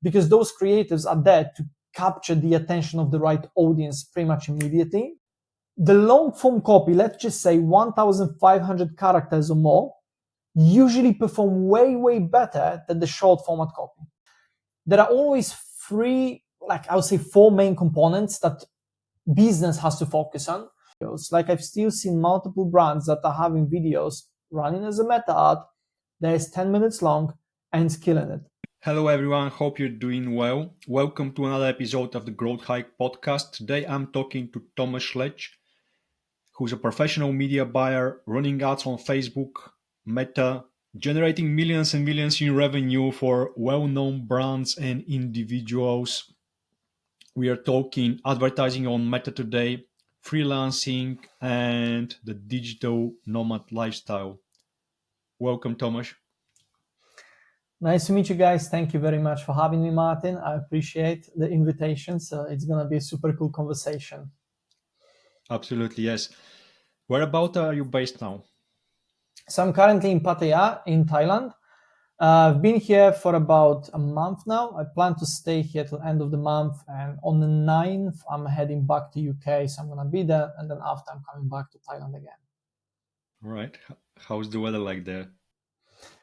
because those creatives are there to capture the attention of the right audience pretty much immediately. The long form copy, let's just say 1,500 characters or more, usually perform way, way better than the short format copy. There are always four main components that business has to focus on. Like I've still seen multiple brands that are having videos running as a meta ad that is 10 minutes long and it's killing it. Hello everyone, hope you're doing well. Welcome to another episode of the Growth Hike podcast. Today I'm talking to Tomasz Sledz, who's a professional media buyer running ads on Facebook, Meta, generating millions and millions in revenue for well-known brands and individuals. We are talking advertising on Meta today, freelancing, and the digital nomad lifestyle. Welcome, Tomasz. Nice to meet you guys. Thank you very much for having me, Martin. I appreciate the invitation. So it's going to be a super cool conversation. Absolutely, yes. Whereabouts are you based now? So I'm currently in Pattaya in Thailand. I've been here for about a month now. I plan to stay here till end of the month, and on the 9th I'm heading back to UK, so I'm going to be there, and then after I'm coming back to Thailand again. All right. How's the weather like there?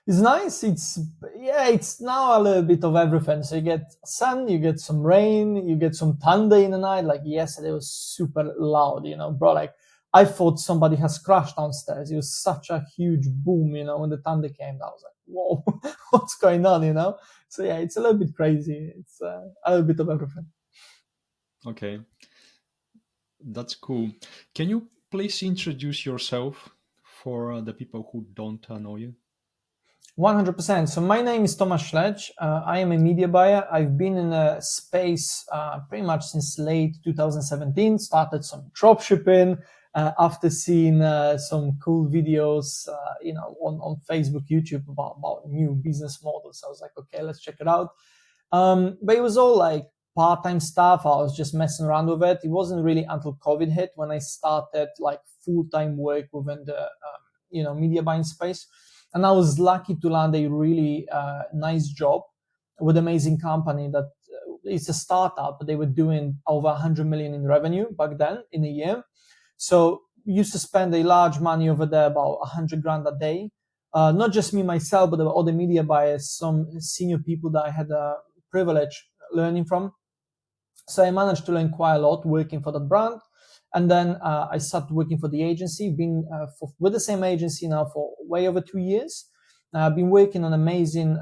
It's nice. It's now a little bit of everything. So you get sun, you get some rain, you get some thunder in the night. Like yesterday was super loud, bro. Like I thought somebody has crashed downstairs. It was such a huge boom, when the thunder came. I was like, whoa, what's going on, So yeah, it's a little bit crazy. It's a little bit of everything. Okay. That's cool. Can you please introduce yourself for the people who don't know you? 100%. So my name is Tomasz Sledz. I am a media buyer. I've been in a space pretty much since late 2017. Started some drop shipping after seeing some cool videos, on Facebook, YouTube about new business models. I was like, okay, let's check it out. But it was all like part-time stuff. I was just messing around with it. It wasn't really until COVID hit when I started like full-time work within the media buying space. And I was lucky to land a really nice job with an amazing company that it's a startup. They were doing over 100 million in revenue back then in a year. So we used to spend a large money over there, about 100 grand a day. Not just me, myself, but there were other media buyers, some senior people that I had a privilege learning from. So I managed to learn quite a lot working for that brand. And then I started working for the agency, been with the same agency now for way over 2 years. I've been working on amazing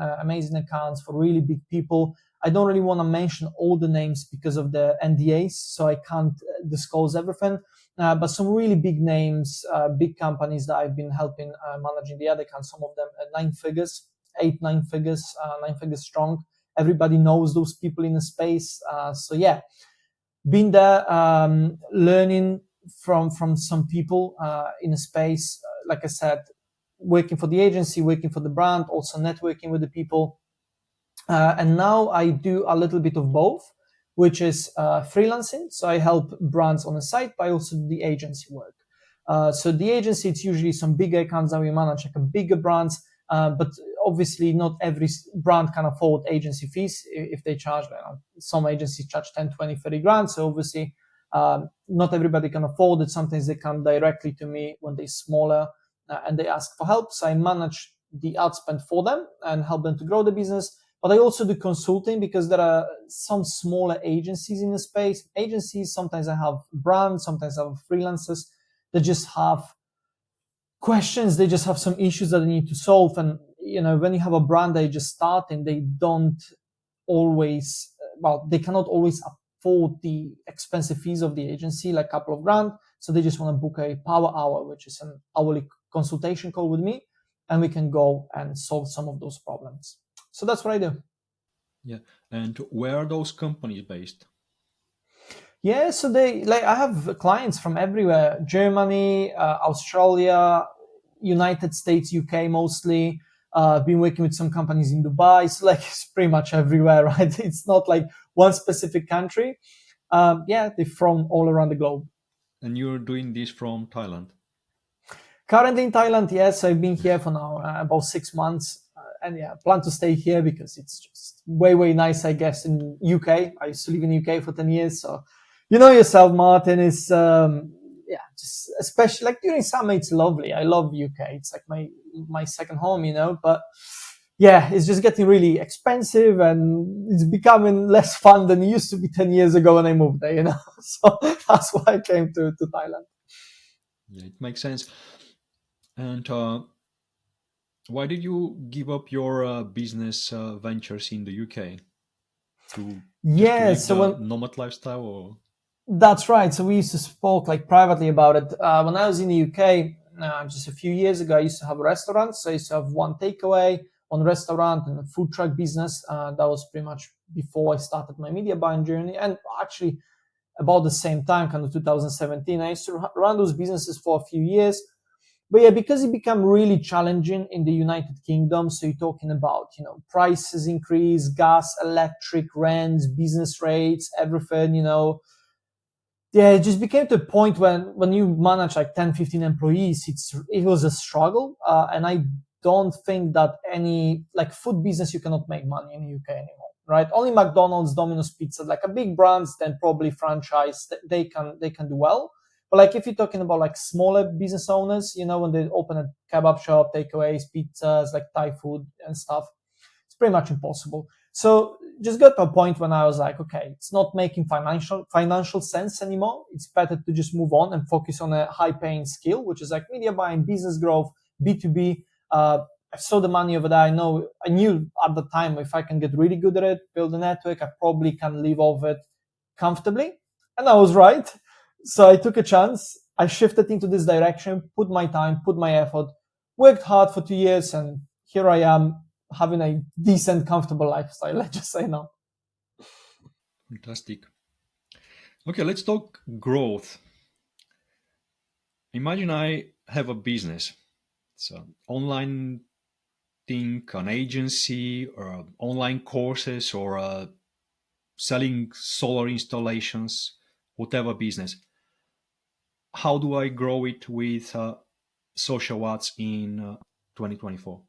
accounts for really big people. I don't really want to mention all the names because of the NDAs, so I can't disclose everything. But some really big names, big companies that I've been helping managing the ad accounts, some of them 9 figures, 9 figures strong. Everybody knows those people in the space. So yeah. Been there, learning from some people in a space, like I said, working for the agency, working for the brand, also networking with the people. And now I do a little bit of both, which is freelancing. So I help brands on the site, but I also do the agency work. So the agency, it's usually some bigger accounts that we manage, like bigger brands, but obviously not every brand can afford agency fees if they charge. Some agencies charge 10, 20, 30 grand. So obviously not everybody can afford it. Sometimes they come directly to me when they're smaller and they ask for help. So I manage the ad spend for them and help them to grow the business. But I also do consulting because there are some smaller agencies in the space. Agencies, sometimes I have brands, sometimes I have freelancers that just have questions, they just have some issues that they need to solve. And when you have a brand that you just starting, they don't always they cannot always afford the expensive fees of the agency, like a couple of grand. So they just want to book a power hour, which is an hourly consultation call with me, and we can go and solve some of those problems. So that's what I do. Yeah. And where are those companies based? Yeah, so I have clients from everywhere: Germany, Australia, United States, UK mostly. I've been working with some companies in Dubai. So it's pretty much everywhere, right? It's not like one specific country. They're from all around the globe. And you're doing this from Thailand? Currently in Thailand, yes. I've been here for now about 6 months. and yeah, plan to stay here because it's just way nice, I guess, in UK. I used to live in UK for 10 years, so you know yourself, Martin, is yeah, just especially like during summer, it's lovely. I love UK. It's like my second home, you know. But yeah, it's just getting really expensive, and it's becoming less fun than it used to be 10 years ago when I moved there, you know. So that's why I came to Thailand. Yeah, it makes sense. And why did you give up your business ventures in the UK to just to Yeah, live so the when nomad lifestyle? Or that's right. So we used to spoke like privately about it. When I was in the UK, just a few years ago, I used to have a restaurant. So I used to have one takeaway, one restaurant, and a food truck business. That was pretty much before I started my media buying journey. And actually, about the same time, kind of 2017, I used to run those businesses for a few years. But yeah, because it became really challenging in the United Kingdom. So you're talking about, you know, prices increase, gas, electric, rents, business rates, everything, you know. Yeah, it just became to a point when you manage like 10, 15 employees, it was a struggle. And I don't think that any like food business, you cannot make money in the UK anymore, right? Only McDonald's, Domino's Pizza, like a big brands, then probably franchise, they can do well. But like if you're talking about like smaller business owners, you know, when they open a kebab shop, takeaways, pizzas, like Thai food and stuff, it's pretty much impossible. So just got to a point when I was like, okay, it's not making financial sense anymore. It's better to just move on and focus on a high paying skill, which is like media buying, business growth, B2B. I saw the money over there. I knew at the time if I can get really good at it, build a network, I probably can live off it comfortably. And I was right. So I took a chance. I shifted into this direction, put my time, put my effort, worked hard for 2 years, and here I am having a decent, comfortable lifestyle, let's just say now. fantastic. Okay, let's talk growth. Imagine I have a business. It's an online thing, an agency, or online courses, or selling solar installations, whatever business. How do I grow it with social ads in 2024?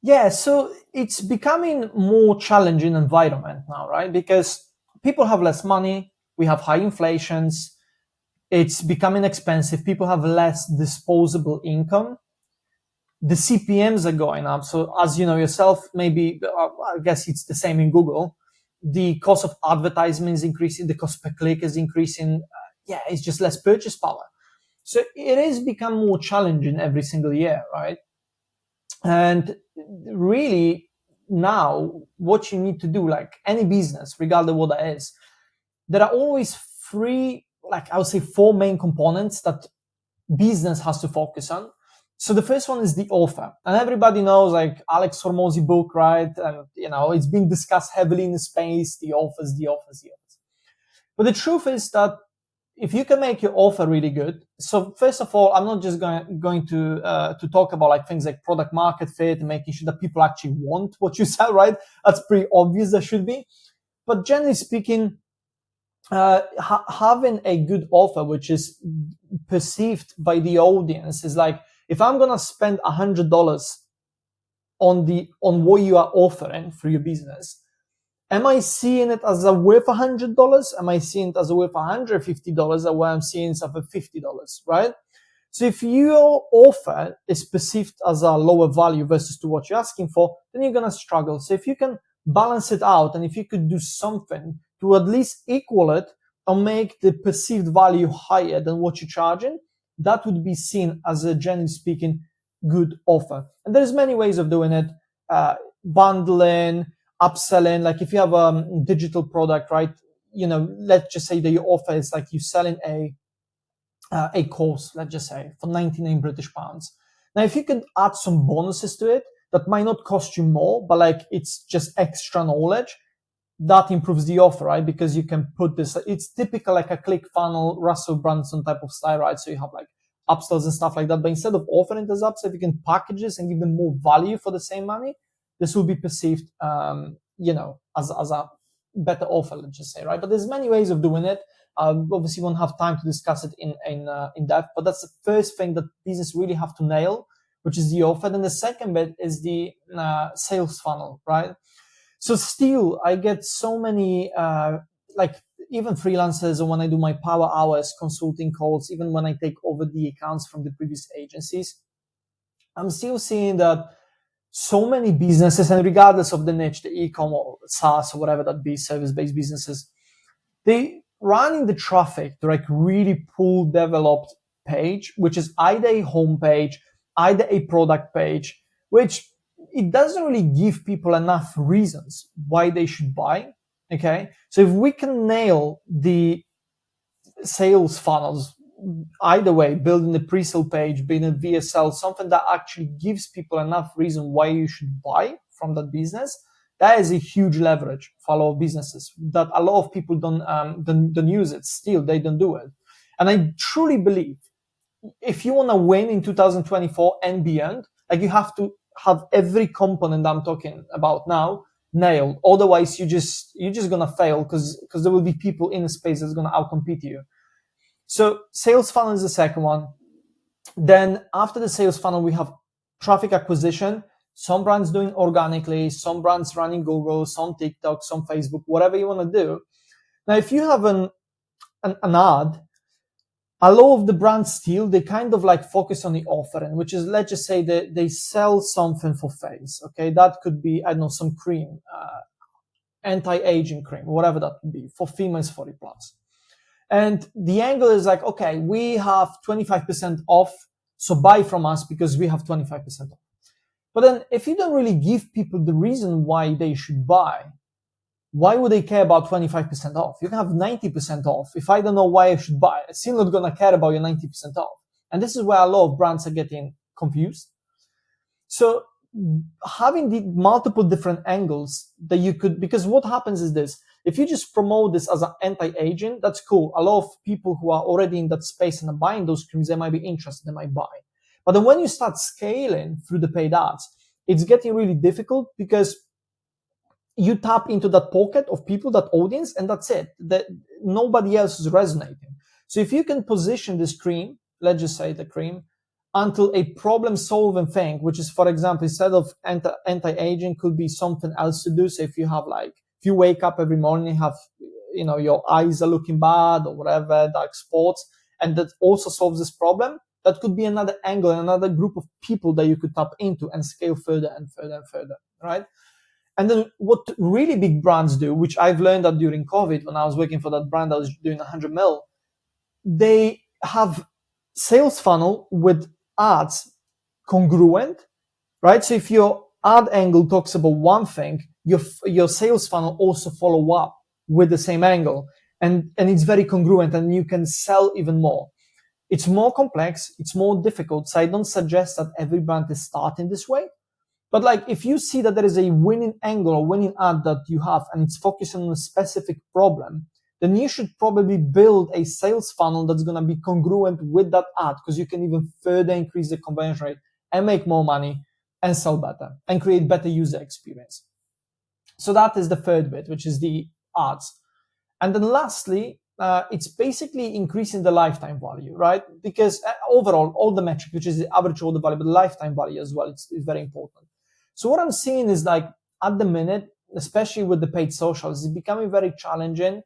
Yeah, so it's becoming more challenging environment now, right? Because people have less money, we have high inflations, it's becoming expensive, people have less disposable income, the CPMs are going up. So as you know yourself, maybe I guess it's the same in Google. The cost of advertisement is increasing, the cost per click is increasing. Yeah, it's just less purchase power. So it has become more challenging every single year, right? And really now what you need to do, like any business, regardless of what that is, there are always three, like I would say four main components that business has to focus on. So the first one is the offer. And everybody knows like Alex Hormozy book, right? And you know, it's been discussed heavily in the space, the offers, the offers, the offers. But the truth is that if you can make your offer really good, so first of all, I'm not just going to talk about like things like product market fit and making sure that people actually want what you sell, right? That's pretty obvious, there should be. But generally speaking, having a good offer which is perceived by the audience is like, if I'm gonna spend $100 on what you are offering for your business, am I seeing it as a worth $100? Am I seeing it as a worth $150, or where I'm seeing it as a $50, right? So if your offer is perceived as a lower value versus to what you're asking for, then you're gonna struggle. So if you can balance it out, and if you could do something to at least equal it or make the perceived value higher than what you're charging, that would be seen as a, generally speaking, good offer. And there's many ways of doing it. Bundling, upselling, like if you have a digital product, right? You know, let's just say that your offer is like you selling a course, let's just say for 99 British pounds. Now, if you can add some bonuses to it that might not cost you more, but like it's just extra knowledge, that improves the offer, right? Because you can put this, it's typical like a click funnel, Russell Brunson type of style, right? So you have like upsells and stuff like that. But instead of offering this upsell, if you can package this and give them more value for the same money, this will be perceived, you know, as a better offer, let's just say, right? But there's many ways of doing it. Obviously, we won't have time to discuss it in depth, but that's the first thing that business really have to nail, which is the offer. Then the second bit is the sales funnel, right? So still, I get so many, even freelancers, or when I do my power hours consulting calls, even when I take over the accounts from the previous agencies, I'm still seeing that so many businesses, and regardless of the niche, the e-com or SaaS or whatever that be, service-based businesses, they running the traffic to like really pull developed page, which is either a homepage, either a product page, which it doesn't really give people enough reasons why they should buy. Okay. So if we can nail the sales funnels, either way, building the pre-sale page, being a VSL, something that actually gives people enough reason why you should buy from that business, that is a huge leverage for a lot of businesses that a lot of people don't use it. Still, they don't do it. And I truly believe if you want to win in 2024 and beyond, like you have to have every component I'm talking about now nailed. Otherwise, you're just gonna fail because there will be people in the space that's gonna outcompete you. So sales funnel is the second one. Then after the sales funnel, we have traffic acquisition. Some brands doing organically, some brands running Google, some TikTok, some Facebook, whatever you want to do. Now, if you have an ad, a lot of the brands still, they kind of like focus on the offering, which is, let's just say that they sell something for face. Okay. That could be, I don't know, some cream, anti-aging cream, whatever that would be for females 40 plus. And the angle is like, okay, we have 25% off, so buy from us because we have 25% off. But then if you don't really give people the reason why they should buy, why would they care about 25% off? You can have 90% off. If I don't know why I should buy, I'm still not going to care about your 90% off. And this is where a lot of brands are getting confused. So having the multiple different angles that you could, because what happens is this, if you just promote this as an anti-aging, that's cool. A lot of people who are already in that space and are buying those creams, they might be interested, they might buy. But then when you start scaling through the paid ads, it's getting really difficult because you tap into that pocket of people, that audience, and that's it. That nobody else is resonating. So if you can position this cream, let's just say the cream, until a problem-solving thing, which is, for example, instead of anti-aging, could be something else to do. So if you have if you wake up every morning, you have, your eyes are looking bad or whatever, dark spots, and that also solves this problem, that could be another angle, another group of people that you could tap into and scale further and further and further, right? And then what really big brands do, which I've learned that during COVID, when I was working for that brand that was doing 100 mil, they have sales funnel with ads congruent, right? So if your ad angle talks about one thing, your sales funnel also follow up with the same angle, and it's very congruent, and you can sell even more. It's more complex, it's more difficult. So I don't suggest that every brand is starting this way. But if you see that there is a winning angle or winning ad that you have and it's focusing on a specific problem, then you should probably build a sales funnel that's going to be congruent with that ad, because you can even further increase the conversion rate and make more money and sell better and create better user experience. So that is the third bit, which is the ads. And then lastly, it's basically increasing the lifetime value, right? Because overall, all the metric, which is the average order value, but the lifetime value as well, it's very important. So what I'm seeing is at the minute, especially with the paid socials, it's becoming very challenging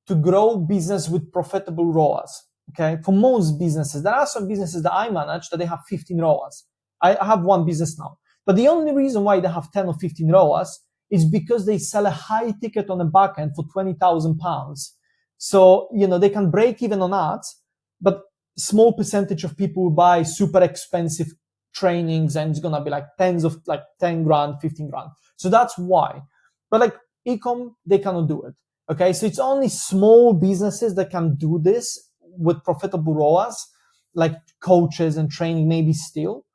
to grow business with profitable ROAS. Okay, for most businesses, there are some businesses that I manage that they have 15 ROAS. I have one business now, but the only reason why they have 10 or 15 ROAS is because they sell a high ticket on the back end for £20,000. So, they can break even on ads, but small percentage of people will buy super expensive trainings, and it's going to be tens of 10 grand, 15 grand. So that's why. But e-com, they cannot do it. Okay. So it's only small businesses that can do this with profitable ROAS, like coaches and training, maybe still.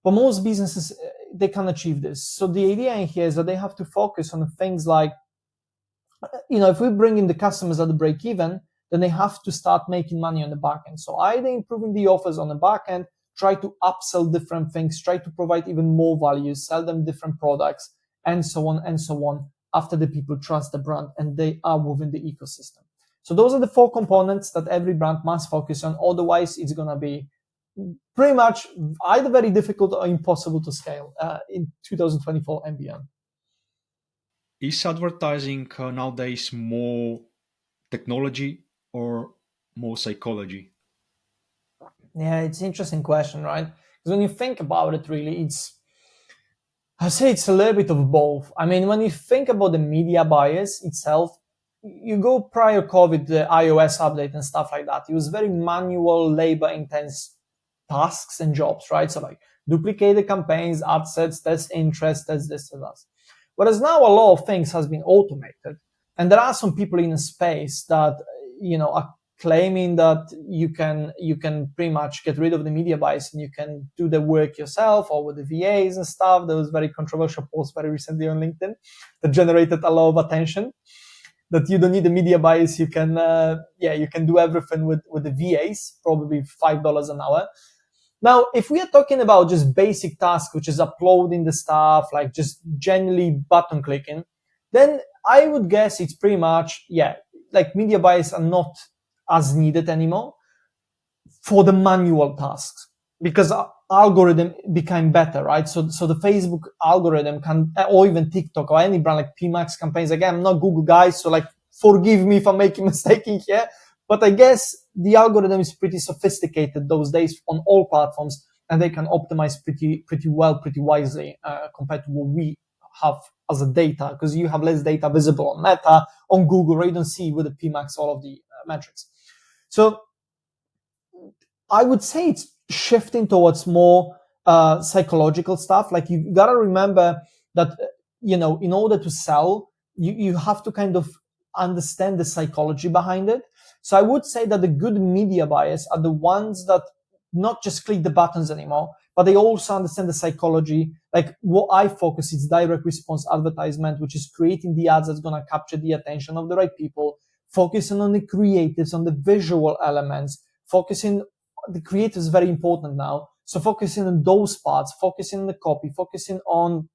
But most businesses, they can achieve this. So the idea here is that they have to focus on things like, if we bring in the customers at the break even, then they have to start making money on the back end. So either improving the offers on the back end, try to upsell different things, try to provide even more value, sell them different products, and so on, after the people trust the brand and they are within the ecosystem. So those are the 4 components that every brand must focus on. Otherwise, it's going to be pretty much either very difficult or impossible to scale in 2024 and beyond. Is advertising nowadays more technology or more psychology? Yeah, it's an interesting question, right? Because when you think about it, really, I say it's a little bit of both. I mean, when you think about the media bias itself, you go prior COVID, the iOS update and stuff like that. It was very manual, labor intense tasks and jobs, right? So like duplicate the campaigns, ad sets, test interest, test this and that. Whereas now a lot of things has been automated. And there are some people in the space that, are claiming that you can pretty much get rid of the media bias and you can do the work yourself or with the VAs and stuff. There was very controversial post very recently on LinkedIn that generated a lot of attention. That you don't need the media bias, you can do everything with the VAs, probably $5 an hour. Now, if we are talking about just basic tasks, which is uploading the stuff, like just generally button clicking, then I would guess it's pretty much, like media bias are not as needed anymore for the manual tasks because algorithm became better, right? So the Facebook algorithm can, or even TikTok or any brand like PMax campaigns. Again, I'm not Google guy, so like forgive me if I'm making a mistake in here, but I guess the algorithm is pretty sophisticated those days on all platforms, and they can optimize pretty well, pretty wisely compared to what we have as a data, because you have less data visible on Meta, on Google, right? You don't see with the PMax all of the metrics. So I would say it's shifting towards more psychological stuff. Like you gotta remember that, in order to sell, you have to kind of understand the psychology behind it. So I would say that the good media buyers are the ones that not just click the buttons anymore, but they also understand the psychology. Like what I focus is direct response advertisement, which is creating the ads that's going to capture the attention of the right people, focusing on the creatives, on the visual elements, focusing the creative is very important now. So focusing on those parts, focusing on the copy, focusing on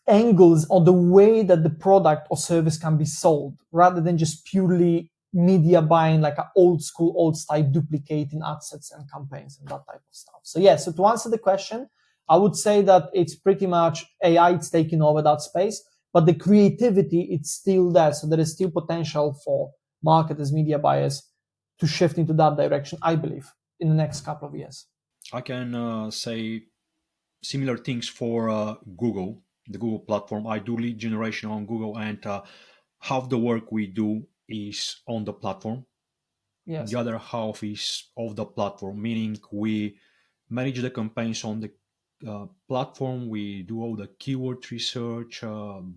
angles on the way that the product or service can be sold, rather than just purely media buying, like an old school, old style duplicating ad sets and campaigns and that type of stuff. So so to answer the question, I would say that it's pretty much AI, it's taking over that space, but the creativity, it's still there. So there is still potential for marketers, media buyers to shift into that direction, I believe, in the next couple of years. I can say similar things for Google, the Google platform. I do lead generation on Google, and half the work we do is on the platform. Yes. The other half is off the platform, meaning we manage the campaigns on the platform. We do all the keyword research,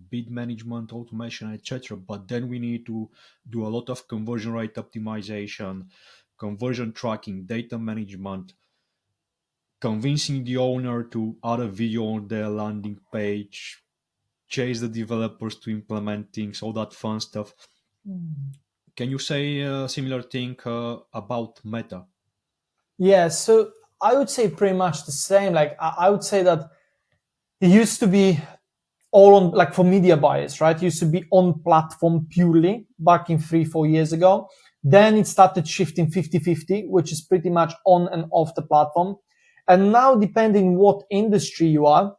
bid management, automation, etc. But then we need to do a lot of conversion rate optimization, conversion tracking, data management, convincing the owner to add a video on their landing page, chase the developers to implement things, all that fun stuff. Can you say a similar thing about Meta? Yeah, so I would say pretty much the same. Like I would say that it used to be all on, like for media buyers, right? It used to be on platform purely back in 3-4 years ago. Then it started shifting 50-50, which is pretty much on and off the platform. And now, depending what industry you are,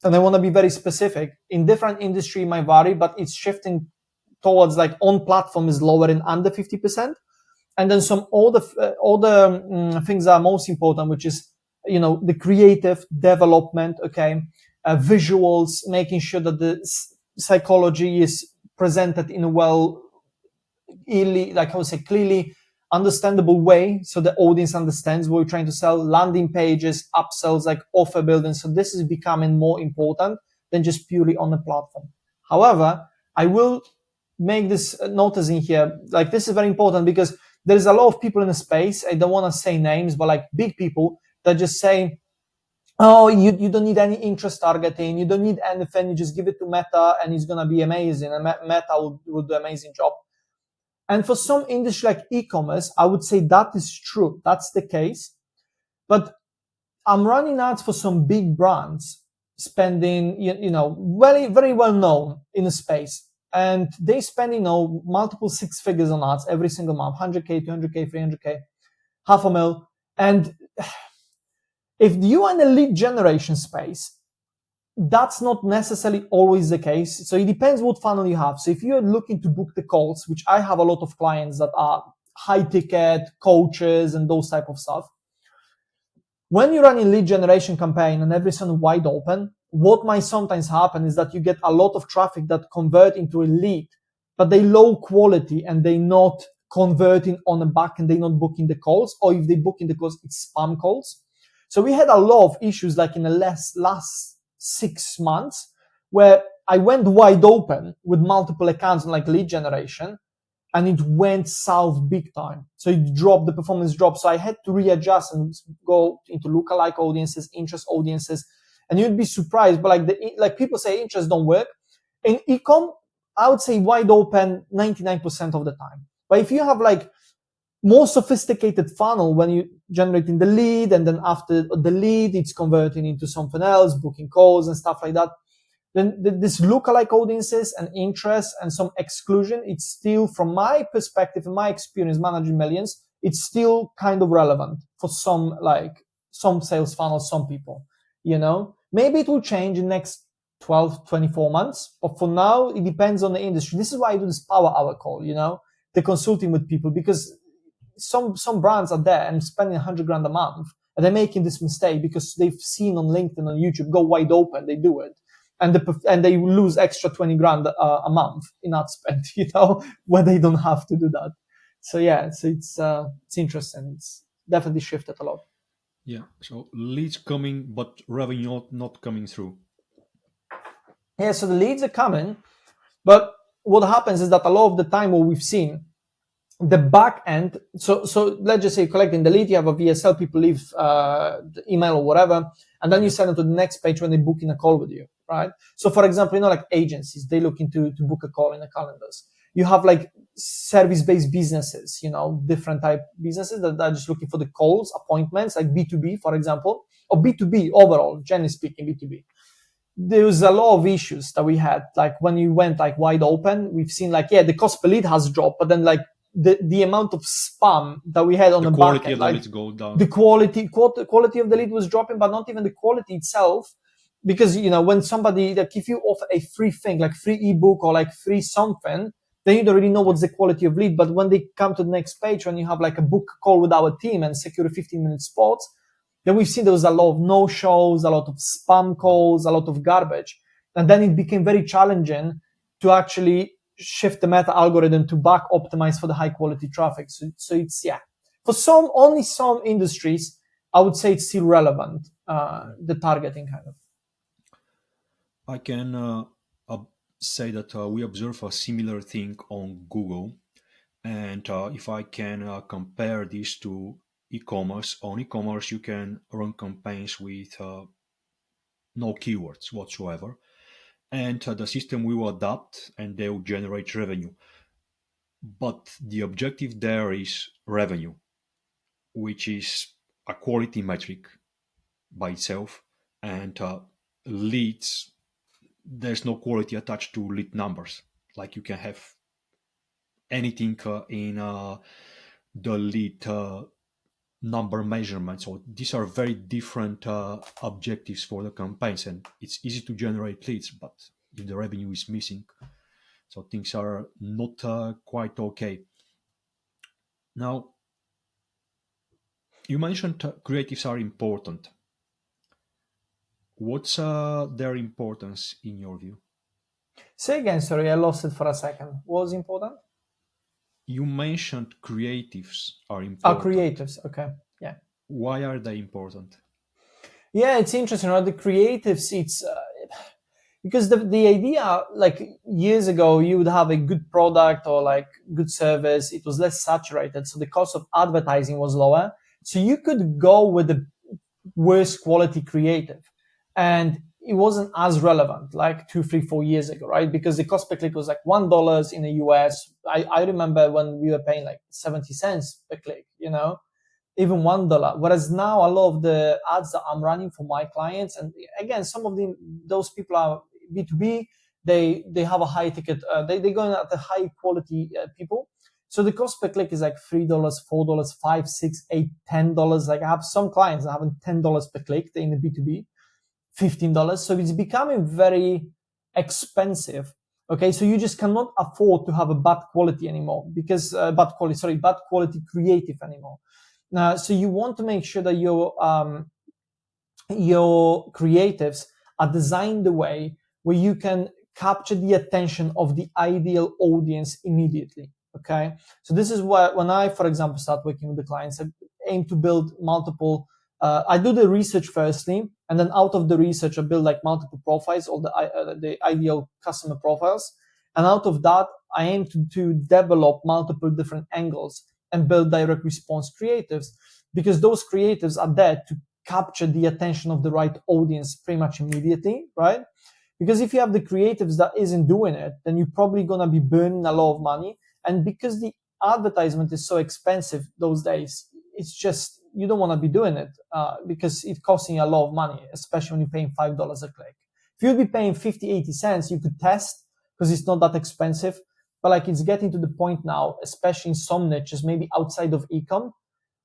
and I want to be very specific, in different industry it might vary, but it's shifting towards like on platform is lower in under 50%. And then some all the things that are most important, which is, the creative development, okay, visuals, making sure that the psychology is presented in a clearly understandable way, so the audience understands what we're trying to sell. Landing pages, upsells, like offer building. So this is becoming more important than just purely on the platform. However, I will make this notice in here. Like this is very important because there's a lot of people in the space. I don't want to say names, but like big people that just say, oh, you don't need any interest targeting. You don't need anything. You just give it to Meta and it's going to be amazing. And Meta will do an amazing job. And for some industry like e-commerce, I would say that is true. That's the case. But I'm running ads for some big brands spending, very, very well known in the space. And they spend, multiple six figures on ads every single month, 100K, 200K, 300K. $500,000. And if you are in the lead generation space, that's not necessarily always the case. So it depends what funnel you have. So if you're looking to book the calls, which I have a lot of clients that are high ticket coaches and those type of stuff, when you run a lead generation campaign and everything wide open, what might sometimes happen is that you get a lot of traffic that convert into a lead, but they low quality and they not converting on the back and they not booking the calls, or if they booking the calls, it's spam calls. So we had a lot of issues like in the last 6 months where I went wide open with multiple accounts and like lead generation, and it went south big time. So it dropped, the performance dropped. So I had to readjust and go into lookalike audiences, interest audiences, and you'd be surprised. But like people say interest don't work. In ecom, I would say wide open 99% of the time. But if you have like more sophisticated funnel when you generating the lead and then after the lead, it's converting into something else, booking calls and stuff like that, then this lookalike audiences and interest and some exclusion, it's still, from my perspective and my experience managing millions, it's still kind of relevant for some sales funnels, some people, maybe it will change in next 12, 24 months. But for now, it depends on the industry. This is why I do this power hour call, the consulting with people, because some brands are there and spending $100,000 a month and they're making this mistake because they've seen on LinkedIn, on YouTube, go wide open, they do it. And they lose extra $20,000 a month in ad spend, when they don't have to do that. So yeah, it's interesting. It's definitely shifted a lot. Yeah. So leads coming, but revenue not coming through. Yeah. So the leads are coming, but what happens is that a lot of the time, what we've seen, the back end. So let's just say collecting the lead, you have a VSL, people leave the email or whatever, and then you send them to the next page when they book in a call with you. Right. So for example, like agencies, they looking to book a call in the calendars. You have like service-based businesses, different type businesses that are just looking for the calls, appointments, like B2B, for example, or B2B overall, generally speaking, B2B. There's a lot of issues that we had. Like when you went like wide open, we've seen like, the cost per lead has dropped, but then like the amount of spam that we had on the back end, of the leads go down. The quality of the lead was dropping, but not even the quality itself. Because, when somebody, like if you offer a free thing, like free ebook or like free something, then you don't really know what's the quality of lead. But when they come to the next page, when you have like a book call with our team and secure a 15-minute spots, then we've seen there was a lot of no-shows, a lot of spam calls, a lot of garbage. And then it became very challenging to actually shift the meta algorithm to back optimize for the high quality traffic. So it's, for only some industries, I would say it's still relevant, the targeting kind of. I can say that we observe a similar thing on Google. And if I can compare this to e-commerce, on e-commerce you can run campaigns with no keywords whatsoever. And the system will adapt and they will generate revenue. But the objective there is revenue, which is a quality metric by itself. And leads, there's no quality attached to lead numbers. Like you can have anything in the lead number measurement. So these are very different objectives for the campaigns, and it's easy to generate leads, but if the revenue is missing, so things are not quite okay. Now, you mentioned creatives are important. What's their importance in your view? Say again, sorry, I lost it for a second. What was important? You mentioned creatives are important. Creatives, okay, yeah. Why are they important? Yeah, it's interesting, right? The creatives, it's because the idea, like years ago, you would have a good product or like good service. It was less saturated, so the cost of advertising was lower. So you could go with the worst quality creative, and it wasn't as relevant like 2, 3, 4 years ago, right? Because the cost per click was like $1 in the US. I remember when we were paying like 70 cents per click, even $1. Whereas now a lot of the ads that I'm running for my clients, and again, some of those people are B2B, they have a high ticket, they go at the high quality people. So the cost per click is like $3, $4, $5, $6, $8, $10. Like I have some clients that have $10 per click in the B2B, $15. So it's becoming very expensive. Okay, so you just cannot afford to have a bad quality anymore because bad quality creative anymore. So you want to make sure that your creatives are designed the way where you can capture the attention of the ideal audience immediately. Okay, so this is what when I, for example, start working with the clients, I aim to build multiple. I do the research firstly, and then out of the research, I build like multiple profiles, all the ideal customer profiles, and out of that, I aim to develop multiple different angles and build direct response creatives, because those creatives are there to capture the attention of the right audience pretty much immediately, right? Because if you have the creatives that isn't doing it, then you're probably gonna be burning a lot of money. And because the advertisement is so expensive those days, it's just, you don't want to be doing it because it's costing you a lot of money, especially when you're paying $5 a click. If you'd be paying 50, 80 cents, you could test because it's not that expensive. But like it's getting to the point now, especially in some niches, maybe outside of e-com,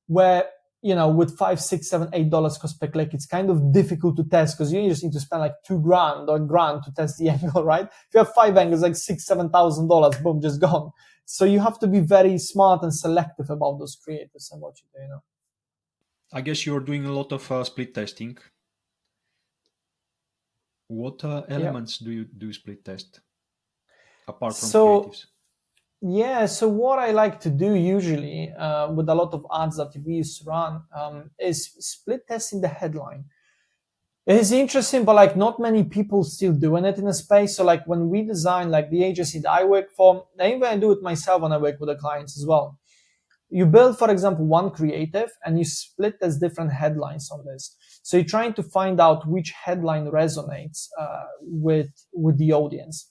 where, you know, with $5, $6, $7, $8 cost per click, it's kind of difficult to test because you just need to spend like $2,000 or $1,000 to test the angle, right? If you have 5 angles, like $6,000, $7,000, boom, just gone. So you have to be very smart and selective about those creators and what you do, you know. I guess you're doing a lot of split testing. What elements do you do split test apart from creatives? Yeah, so what I like to do usually with a lot of ads that we used to run is split testing the headline. It's interesting, but like not many people still doing it in a space. So like when we design, like the agency that I work for, and even I do it myself when I work with the clients as well. You build, for example, one creative and you split as different headlines on this. So you're trying to find out which headline resonates with the audience.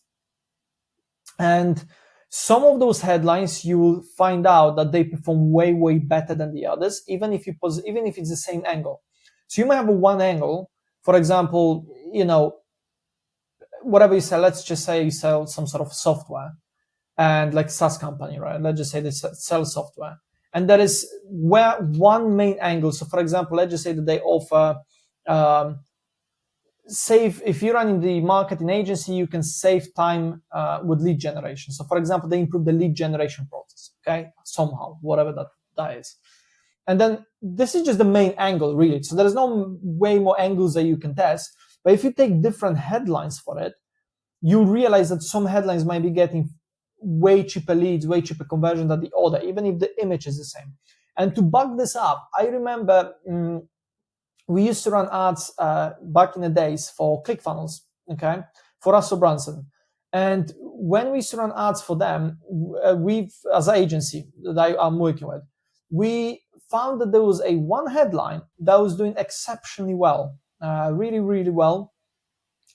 And some of those headlines, you will find out that they perform way, way better than the others, even if it's the same angle. So you might have one angle, for example, you know, whatever you sell, let's just say you sell some sort of software and like SaaS company, right? Let's just say they sell software. And that is where one main angle. So for example, let's just say that they offer, if you're running the marketing agency, you can save time with lead generation. So for example, they improve the lead generation process, okay? Somehow, whatever that is. And then this is just the main angle, really. So there's no way more angles that you can test. But if you take different headlines for it, you realize that some headlines might be getting way cheaper leads, way cheaper conversion than the other, even if the image is the same. And to back this up, I remember we used to run ads back in the days for ClickFunnels, okay, for Russell Brunson. And when we used to run ads for them, as an agency that I'm working with, we found that there was one headline that was doing exceptionally well, really, really well.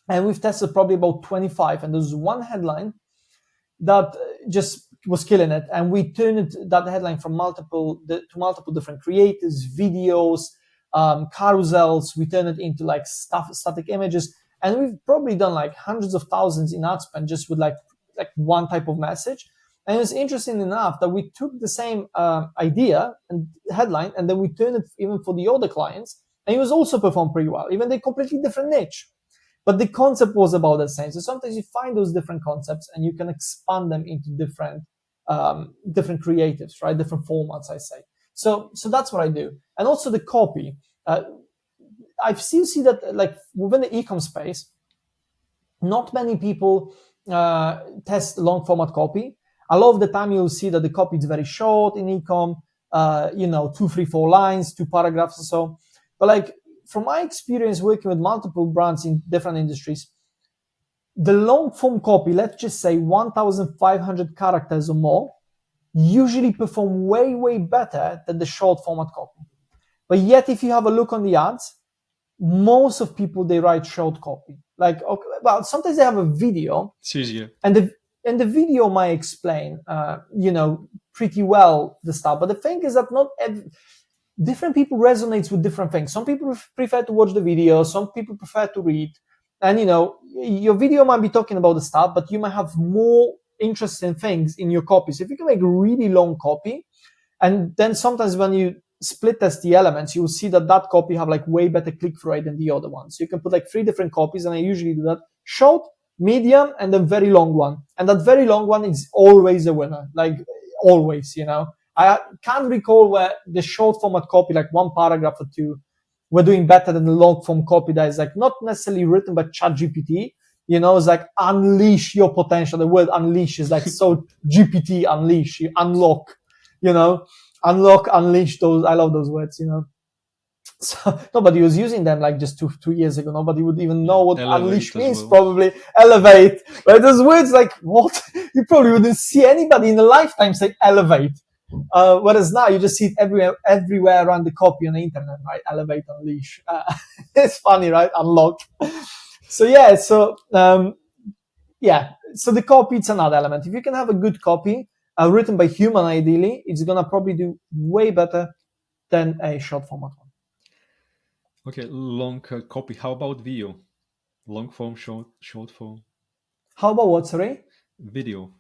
And we've tested probably about 25, and there's one headline that just was killing it. And we turned that headline from multiple different creatives, videos, carousels. We turned it into like static images. And we've probably done like hundreds of thousands in ad spend just with like one type of message. And it was interesting enough that we took the same idea and headline, and then we turned it even for the other clients. And it was also performed pretty well, even they completely different niche. But the concept was about the same. So sometimes you find those different concepts and you can expand them into different creatives, right? Different formats, I say. So that's what I do. And also the copy. I still see that like within the e-com space, not many people test long format copy. A lot of the time you'll see that the copy is very short in e-com, 2, 3, 4 lines, 2 paragraphs or so. But like from my experience working with multiple brands in different industries, the long form copy, let's just say 1,500 characters or more, usually perform way, way better than the short format copy. But yet, if you have a look on the ads, most of people, they write short copy. Like, okay, well, sometimes they have a video. It's easier. And the video might explain, pretty well the stuff. But the thing is that different people resonates with different things. Some people prefer to watch the video. Some people prefer to read. And, your video might be talking about the stuff, but you might have more interesting things in your copy. So if you can make a really long copy, and then sometimes when you split test the elements, you will see that that copy have like way better click-through rate than the other one. So you can put like 3 different copies, and I usually do that: short, medium, and then very long one. And that very long one is always a winner, like always, you know. I can't recall where the short format copy, like 1 paragraph or 2, were doing better than the long form copy that is like not necessarily written by ChatGPT. You know, it's like unleash your potential. The word unleash is like so GPT unleash, you unlock, you know, unleash those. I love those words, you know. So nobody was using them like just two years ago. Nobody would even know what Elevate unleash as means. well. Probably elevate, right? Those words like what? You probably wouldn't see anybody in a lifetime say elevate. Whereas now you just see it everywhere around the copy on the internet, right? Elevate, unleash. It's funny, right? Unlock. So yeah, so the copy, it's another element. If you can have a good copy written by human, ideally, it's gonna probably do way better than a short format one. Okay, long copy. How about video? Long form, short form. How about what? Sorry, Video.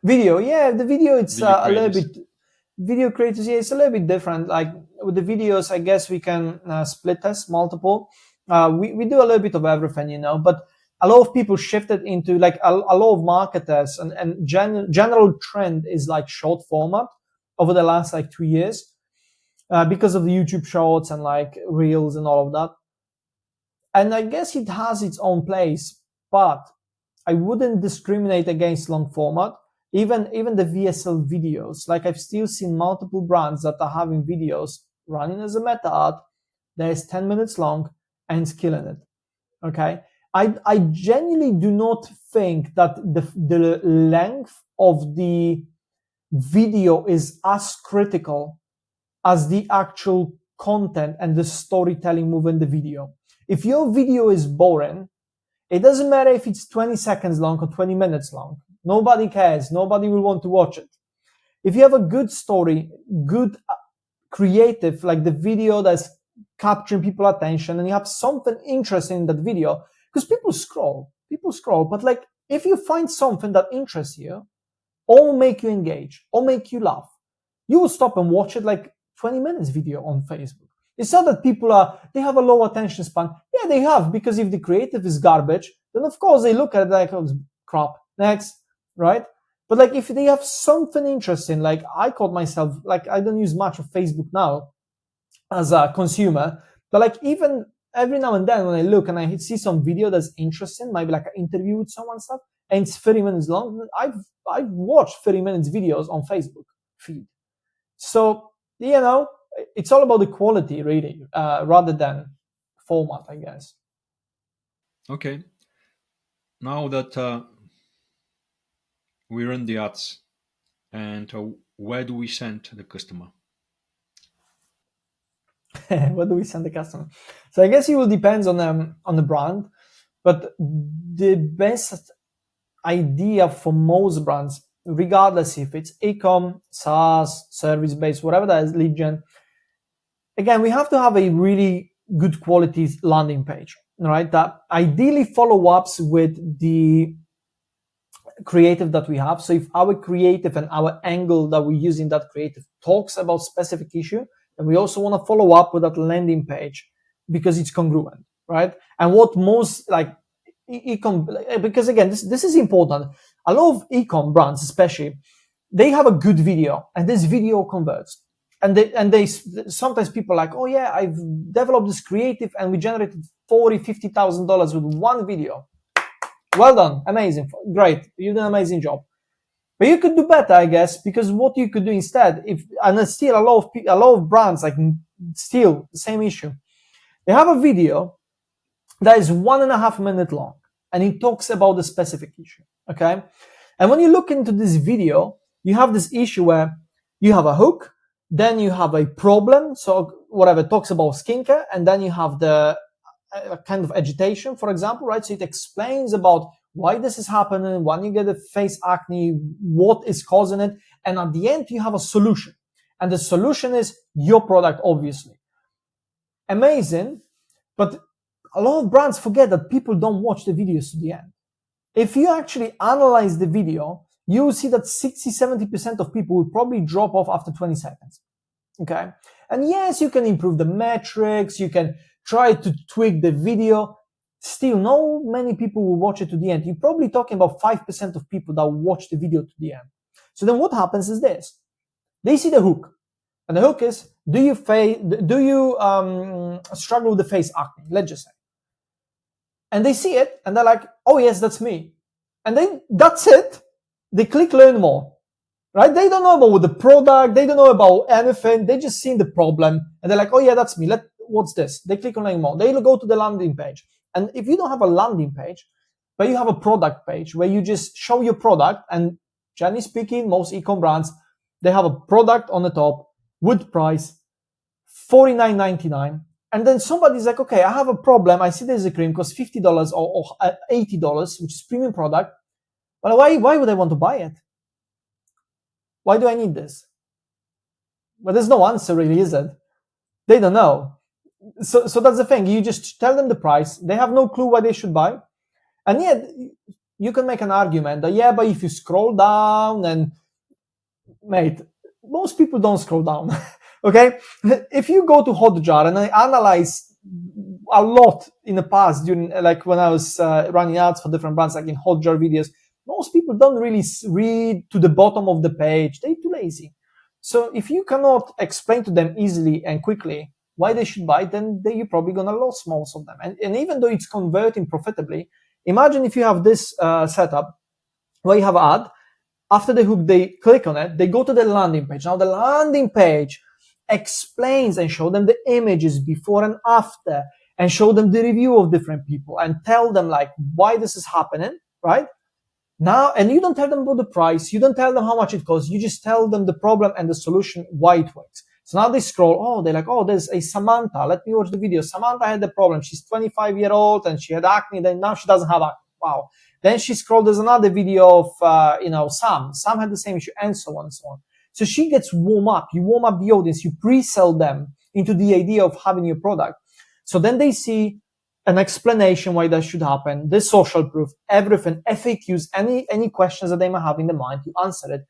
video. Yeah, the video, it's Video a little creators. bit. Video creators, yeah, it's a little bit different. Like with the videos, I guess we can split test multiple. We do a little bit of everything, you know, but a lot of people shifted into like a lot of marketers and general trend is like short format over the last like 2 years because of the YouTube shorts and like reels and all of that. And I guess it has its own place, but I wouldn't discriminate against long format. Even the VSL videos, like I've still seen multiple brands that are having videos running as a meta ad that is 10 minutes long and it's killing it. Okay. I genuinely do not think that the length of the video is as critical as the actual content and the storytelling within the video. If your video is boring, it doesn't matter if it's 20 seconds long or 20 minutes long. Nobody cares. Nobody will want to watch it. If you have a good story, good creative, like the video that's capturing people's attention, and you have something interesting in that video, because people scroll, but like if you find something that interests you, or make you engage, or make you laugh, you will stop and watch it like 20 minutes video on Facebook. It's not that they have a low attention span. Yeah, they have, because if the creative is garbage, then of course they look at it like, oh, crap, next, right? But like if they have something interesting, like I caught myself, like I don't use much of Facebook now as a consumer, but like even every now and then when I look and I see some video that's interesting, maybe like an interview with someone stuff, and it's 30 minutes long, I've watched 30 minutes videos on Facebook feed. So, you know, it's all about the quality, really, rather than format, I guess. Okay. Now that we run the ads, and where do we send the customer? What do we send the customer? So I guess it will depend on the brand, but the best idea for most brands, regardless if it's e-com, SaaS, service-based, whatever that is, lead gen, again, we have to have a really good quality landing page, right? That ideally follow-ups with the creative that we have. So if our creative and our angle that we use in that creative talks about specific issue, then we also want to follow up with that landing page because it's congruent, right? And what most like e-com, because again, this is important. A lot of e-com brands, especially, they have a good video and this video converts. And they sometimes people are like, oh yeah, I've developed this creative and we generated $40,000-$50,000 with one video. Well done, amazing, great, you did an amazing job. But you could do better, I guess, because what you could do instead, and it's still a lot of brands like still the same issue. They have a video that is 1.5 minutes long, and it talks about the specific issue. Okay, and when you look into this video, you have this issue where you have a hook, then you have a problem, so whatever talks about skincare, and then you have the kind of agitation, for example, right? So it explains about why this is happening, when you get the face acne, what is causing it, and at the end you have a solution, and the solution is your product, obviously. Amazing, but a lot of brands forget that people don't watch the videos to the end. If you actually analyze the video, you will see that 60-70% of people will probably drop off after 20 seconds. Okay. And yes, you can improve the metrics, you can try to tweak the video. Still, no many people will watch it to the end. You're probably talking about 5% of people that watch the video to the end. So then what happens is this. They see the hook. And the hook is, do you struggle with the face acne? Let's just say. And they see it and they're like, oh yes, that's me. And then that's it. They click learn more. Right? They don't know about the product. They don't know about anything. They just seen the problem and they're like, oh yeah, that's me. What's this? They click on learn more. They go to the landing page. And if you don't have a landing page, but you have a product page where you just show your product, and generally speaking, most e-com brands, they have a product on the top with price $49.99. And then somebody's like, okay, I have a problem. I see there's a cream costs $50 or $80, which is premium product. But why would I want to buy it? Why do I need this? Well, there's no answer really, is it? They don't know. So that's the thing. You just tell them the price. They have no clue why they should buy. And yet, you can make an argument that, yeah, but if you scroll down and, mate, most people don't scroll down. Okay? If you go to Hotjar, and I analyze a lot in the past during, like when I was running ads for different brands, like in Hotjar videos, most people don't really read to the bottom of the page. They're too lazy. So if you cannot explain to them easily and quickly why they should buy, then you're probably going to lose most of them. And even though it's converting profitably, imagine if you have this setup where you have an ad. After the hook, they click on it, they go to the landing page. Now the landing page explains and show them the images before and after and show them the review of different people and tell them like why this is happening, right? Now, and you don't tell them about the price, you don't tell them how much it costs, you just tell them the problem and the solution, why it works. So now they scroll, they're like, there's a Samantha, let me watch the video. Samantha had the problem, she's 25-year-old and she had acne, then now she doesn't have acne. Wow. Then she scrolled, there's another video of, Sam. Sam had the same issue, and so on and so on. So she gets warm up. You warm up the audience. You pre-sell them into the idea of having your product. So then they see an explanation why that should happen, the social proof, everything, FAQs, any questions that they might have in the mind, you answer it.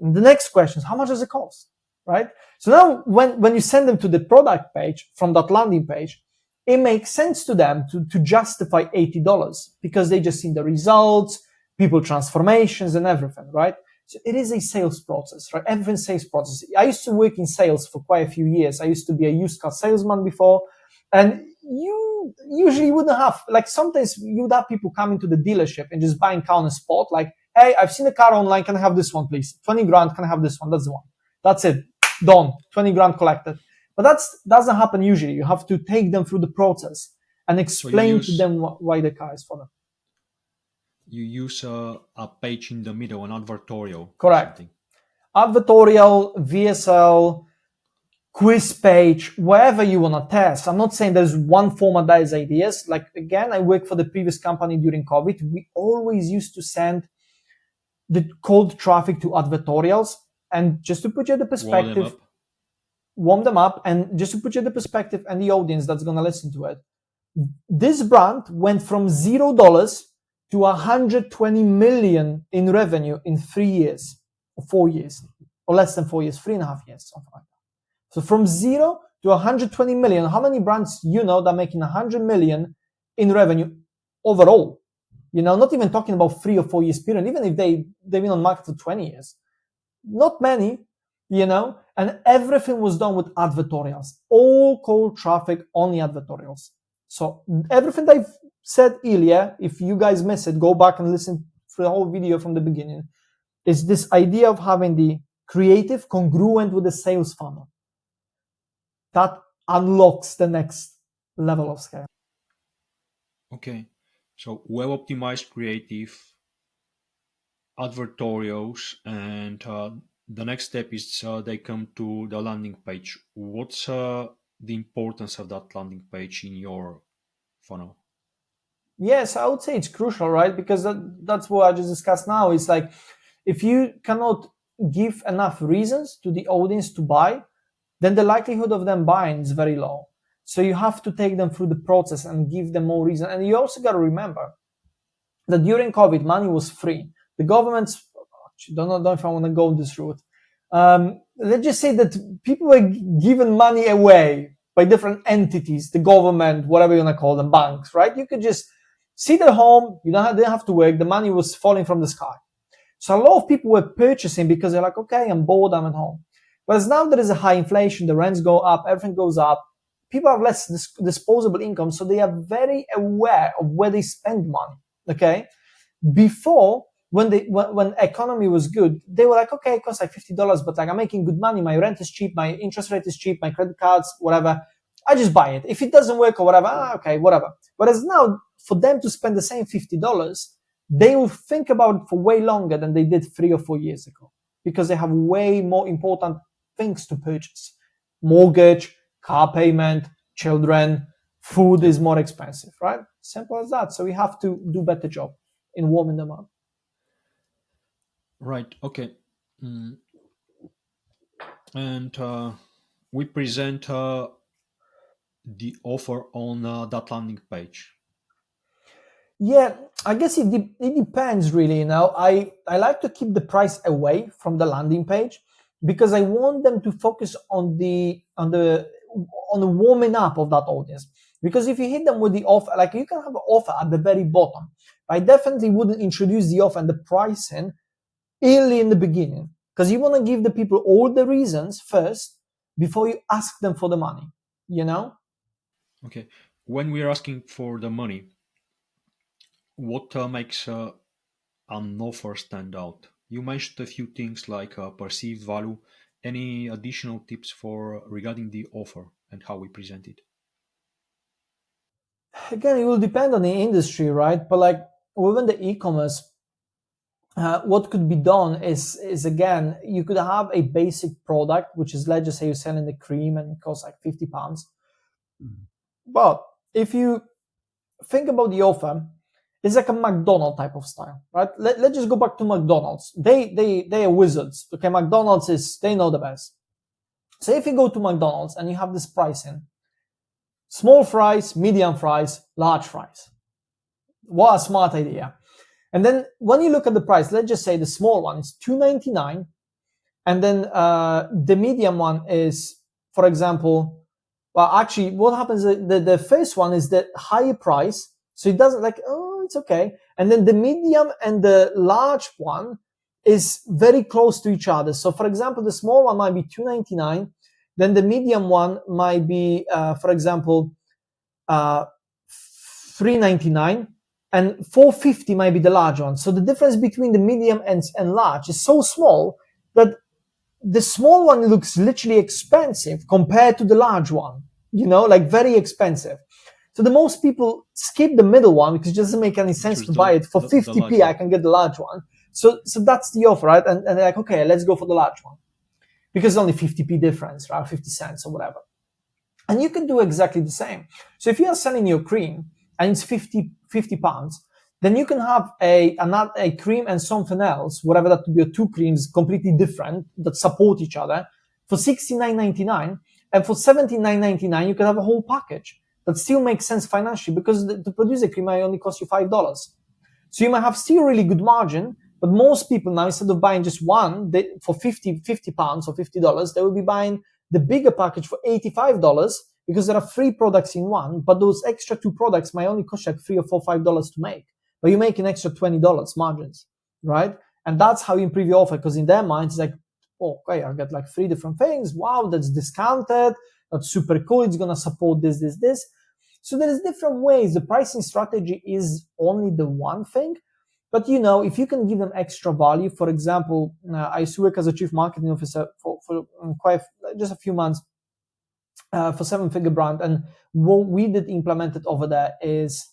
And the next question is, how much does it cost, right? So now when you send them to the product page from that landing page, it makes sense to them to justify $80 because they just seen the results, people transformations and everything, right? So it is a sales process, right? Everything's sales process. I used to work in sales for quite a few years. I used to be a used car salesman before, and you usually wouldn't have, like sometimes you would have people come into the dealership and just buying car on the spot, like, hey, I've seen a car online, can I have this one, please? 20 grand, can I have this one? That's the one. That's it. Done. 20 grand collected. But that doesn't happen usually. You have to take them through the process and explain to them why the car is for them. You use a page in the middle, an advertorial. Correct. Advertorial, VSL, quiz page, wherever you want to test. I'm not saying there's one format that is ideas. Like, again, I worked for the previous company during COVID. We always used to send the cold traffic to advertorials. And just to put you in the perspective, warm them up, and just to put you in the perspective and the audience that's going to listen to it, this brand went from $0 to 120 million in revenue in 3 years, or 4 years, or less than 4 years, 3.5 years, something like that. So from 0 to 120 million, how many brands you know that are making 100 million in revenue overall? Not even talking about 3 or 4 years period, even if they've been on market for 20 years. Not many, and everything was done with advertorials, all cold traffic, only advertorials. So everything I've said earlier, if you guys miss it, go back and listen to the whole video from the beginning, is this idea of having the creative congruent with the sales funnel. That unlocks the next level of scale. Okay, so well-optimized creative, advertorials, and the next step is they come to the landing page. What's the importance of that landing page in your funnel? Yes, I would say it's crucial, right? Because that's what I just discussed now. It's like, if you cannot give enough reasons to the audience to buy, then the likelihood of them buying is very low. So you have to take them through the process and give them more reason. And you also got to remember that during COVID, money was free. The governments Actually, don't know if I want to go this route. Let's just say that people were given money away by different entities, the government, whatever you want to call them, banks, right? You could just sit at home, you didn't have to work, the money was falling from the sky. So a lot of people were purchasing because they're like, okay, I'm bored, I'm at home. Whereas now there is a high inflation, the rents go up, everything goes up, people have less disposable income, so they are very aware of where they spend money, okay? Before, when economy was good, they were like, okay, it costs like $50, but like I'm making good money, my rent is cheap, my interest rate is cheap, my credit cards, whatever, I just buy it. If it doesn't work or whatever, okay, whatever. Whereas now, for them to spend the same $50, they will think about it for way longer than they did 3 or 4 years ago, because they have way more important things to purchase. Mortgage, car payment, children, food is more expensive, right? Simple as that. So we have to do better job in warming them up. Right. Okay. And we present the offer on that landing page. Yeah, I guess it depends really. I like to keep the price away from the landing page because I want them to focus on the warming up of that audience. Because if you hit them with the offer, like you can have an offer at the very bottom. I definitely wouldn't introduce the offer and the pricing early in the beginning, because you want to give the people all the reasons first before you ask them for the money, Okay. When we're asking for the money, what makes an offer stand out? You mentioned a few things like perceived value. Any additional tips for regarding the offer and how we present it? Again, it will depend on the industry, right? But like within the e-commerce, what could be done is again, you could have a basic product, which is, let's just say you're selling the cream and it costs like £50. But if you think about the offer, it's like a McDonald's type of style, right? Let's just go back to McDonald's. They are wizards. Okay, McDonald's they know the best. So if you go to McDonald's and you have this pricing, small fries, medium fries, large fries. What a smart idea. And then when you look at the price, let's just say the small one is $2.99, and then the medium one is, for example, well, actually, what happens? The first one is the higher price, so it doesn't like, oh, it's okay. And then the medium and the large one is very close to each other. So, for example, the small one might be $2.99, then the medium one might be, for example, $3.99. And $4.50 might be the large one. So the difference between the medium and large is so small that the small one looks literally expensive compared to the large one, like very expensive. So the most people skip the middle one because it doesn't make any sense to buy it. For 50p, I can get the large one. So that's the offer, right? And they're like, okay, let's go for the large one. Because it's only 50p difference, right? 50 cents or whatever. And you can do exactly the same. So if you are selling your cream and it's £50, then you can have a cream and something else, whatever that would be, 2 creams completely different that support each other, for $69.99. And for $79.99, you can have a whole package that still makes sense financially, because to produce a cream might only cost you $5. So you might have still really good margin, but most people now, instead of buying just one for £50 or $50, they will be buying the bigger package for $85, because there are 3 products in one, but those extra 2 products might only cost like $3 or $5 to make. But you make an extra $20 margins, right? And that's how you improve your offer, because in their minds, it's like, oh, okay, I'll get like 3 different things. Wow, that's discounted. That's super cool. It's going to support this. So there's different ways. The pricing strategy is only the one thing. But, if you can give them extra value, for example, I used to work as a chief marketing officer for quite just a few months for 7-figure brand. And what we did implemented over there is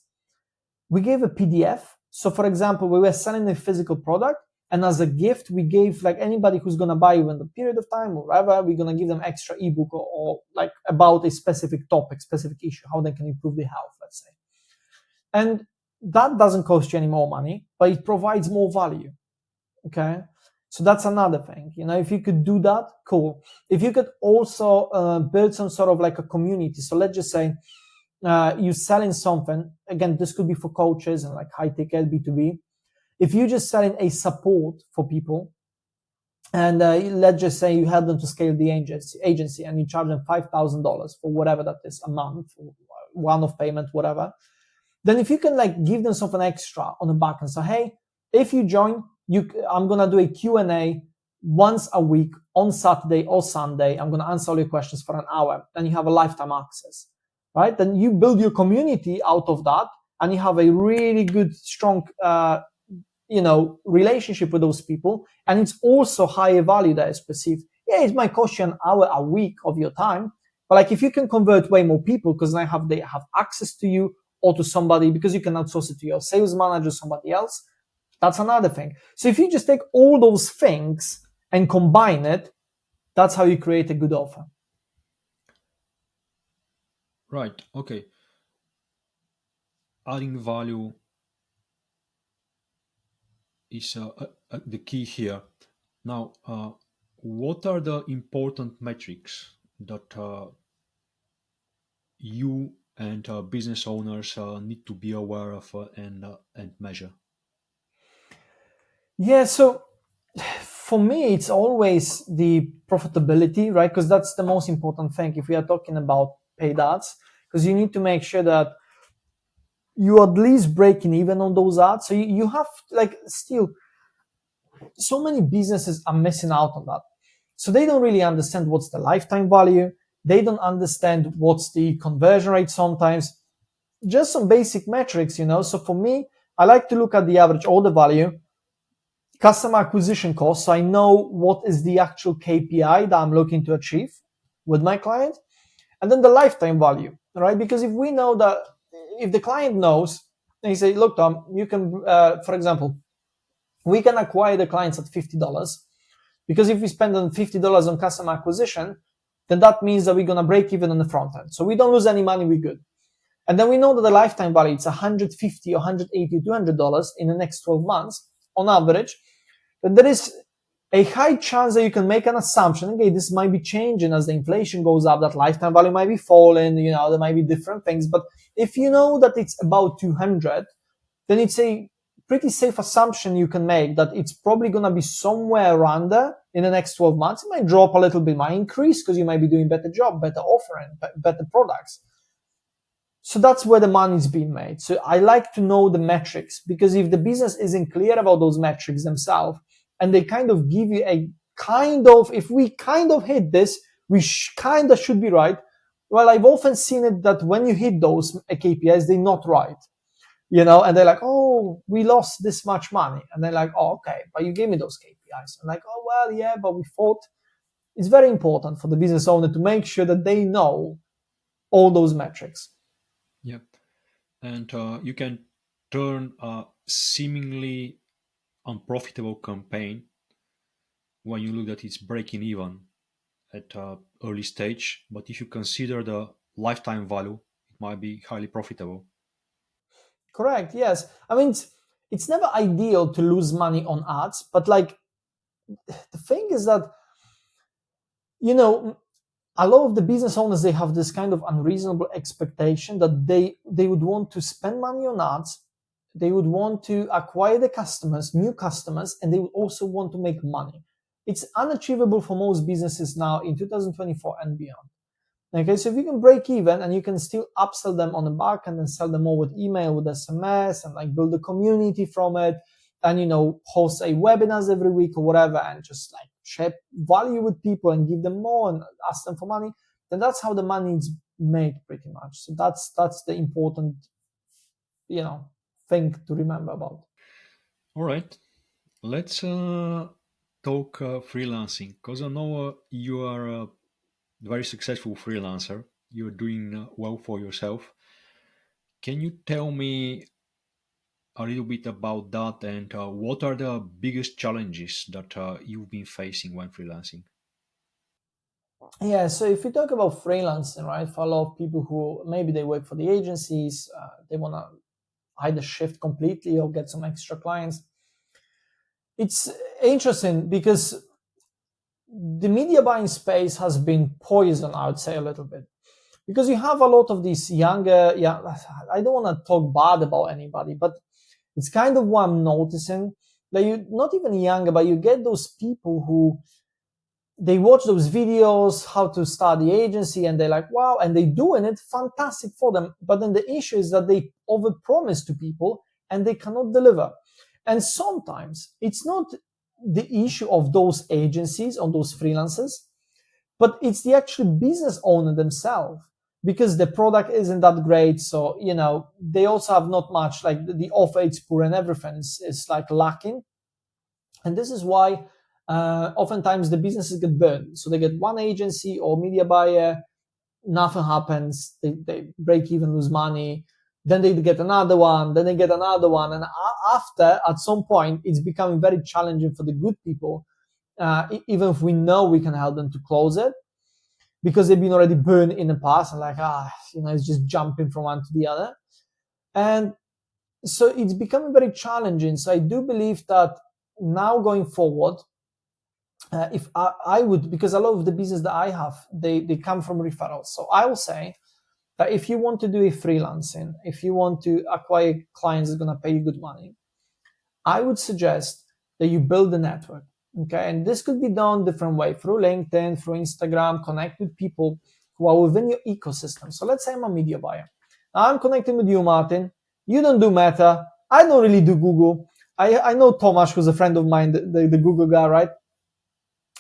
we gave a PDF. So, for example, we were selling a physical product, and as a gift, we gave like anybody who's going to buy within the period of time or whatever, we're going to give them extra ebook or like about a specific topic, specific issue, how they can improve their health, let's say. And that doesn't cost you any more money, but it provides more value. Okay. So that's another thing. If you could do that, cool. If you could also build some sort of like a community. So let's just say you're selling something. Again, this could be for coaches and like high ticket B2B. If you're just selling a support for people, And let's just say you help them to scale the agency and you charge them $5,000 for whatever that is, a month, one-off payment, whatever. Then if you can like give them something extra on the back and say, hey, if you join, I'm going to do a Q&A once a week on Saturday or Sunday. I'm going to answer all your questions for an hour. Then you have a lifetime access, right? Then you build your community out of that and you have a really good, strong, relationship with those people. And it's also higher value that is perceived. Yeah, it might cost you an hour a week of your time. But like if you can convert way more people because they have access to you or to somebody, because you can outsource it to your sales manager, somebody else, that's another thing. So if you just take all those things and combine it, that's how you create a good offer. Right. Okay. Adding value is the key here. Now, what are the important metrics that you and business owners need to be aware of and measure? Yeah, so for me, it's always the profitability, right? Because that's the most important thing if we are talking about paid ads, because you need to make sure that you at least breaking even on those ads. So you have like still so many businesses are missing out on that. So they don't really understand what's the lifetime value. They don't understand what's the conversion rate sometimes. Just some basic metrics, So for me, I like to look at the average order value, customer acquisition cost, so I know what is the actual KPI that I'm looking to achieve with my client, and then the lifetime value, right? Because if we know that, if the client knows, and he say, look, Tom, you can, for example, we can acquire the clients at $50, because if we spend on $50 on customer acquisition, then that means that we're going to break even on the front end. So we don't lose any money, we're good. And then we know that the lifetime value is $150 or $180, $200 in the next 12 months on average. Then there is a high chance that you can make an assumption, okay, this might be changing as the inflation goes up, that lifetime value might be falling, there might be different things. But if you know that it's about 200, then it's a pretty safe assumption you can make that it's probably going to be somewhere around there in the next 12 months. It might drop a little bit, might increase because you might be doing better job, better offering, better products. So that's where the money is being made. So I like to know the metrics, because if the business isn't clear about those metrics themselves, and they kind of give you if we kind of hit this, we kind of should be right. Well, I've often seen it that when you hit those KPIs, they're not right, and they're like, oh, we lost this much money. And they're like, oh, okay, but you gave me those KPIs. I'm like, oh, well, yeah, but we thought. It's very important for the business owner to make sure that they know all those metrics. Yeah. And you can turn a seemingly unprofitable campaign, when you look at it's breaking even at early stage, but if you consider the lifetime value, it might be highly profitable. Correct. Yes. I mean, it's never ideal to lose money on ads, but like the thing is that, a lot of the business owners, they have this kind of unreasonable expectation that they would want to spend money on ads. They would want to acquire the customers, new customers, and they would also want to make money. It's unachievable for most businesses now in 2024 and beyond. Okay, so if you can break even and you can still upsell them on the back and then sell them more with email, with SMS, and like build a community from it, and host a webinars every week or whatever, and just like share value with people and give them more and ask them for money, then that's how the money is made pretty much. So that's the important thing to remember about. All right, let's talk freelancing, because I know you are a very successful freelancer. You're doing well for yourself. Can you tell me a little bit about that, and what are the biggest challenges that you've been facing when freelancing? Yeah, so if we talk about freelancing, right, for a lot of people who maybe they work for the agencies, they want to either shift completely or get some extra clients. It's interesting because the media buying space has been poisoned, I would say, a little bit, because you have a lot of these younger, I don't want to talk bad about anybody, but it's kind of what I'm noticing, like you not even younger, but you get those people who they watch those videos, how to start the agency, and they're like, wow, and they're doing it, fantastic for them. But then the issue is that they overpromise to people and they cannot deliver. And sometimes it's not the issue of those agencies or those freelancers, but it's the actual business owner themselves, because the product isn't that great. So, they also have not much, like the offer is poor and everything is like lacking. And this is why oftentimes the businesses get burned. So they get one agency or media buyer, nothing happens, they break even, lose money. Then they get another one, then they get another one. And after, at some point, it's becoming very challenging for the good people, even if we know we can help them to close it, because they've been already burned in the past and like, it's just jumping from one to the other. And so it's becoming very challenging. So I do believe that now going forward, if I would, because a lot of the business that I have, they come from referrals. So I will say that if you want to do a freelancing, if you want to acquire clients that are going to pay you good money, I would suggest that you build a network. Okay. And this could be done different way, through LinkedIn, through Instagram, connect with people who are within your ecosystem. So let's say I'm a media buyer. Now I'm connecting with you, Martin. You don't do Meta. I don't really do Google. I know Tomasz, who's a friend of mine, the Google guy, right?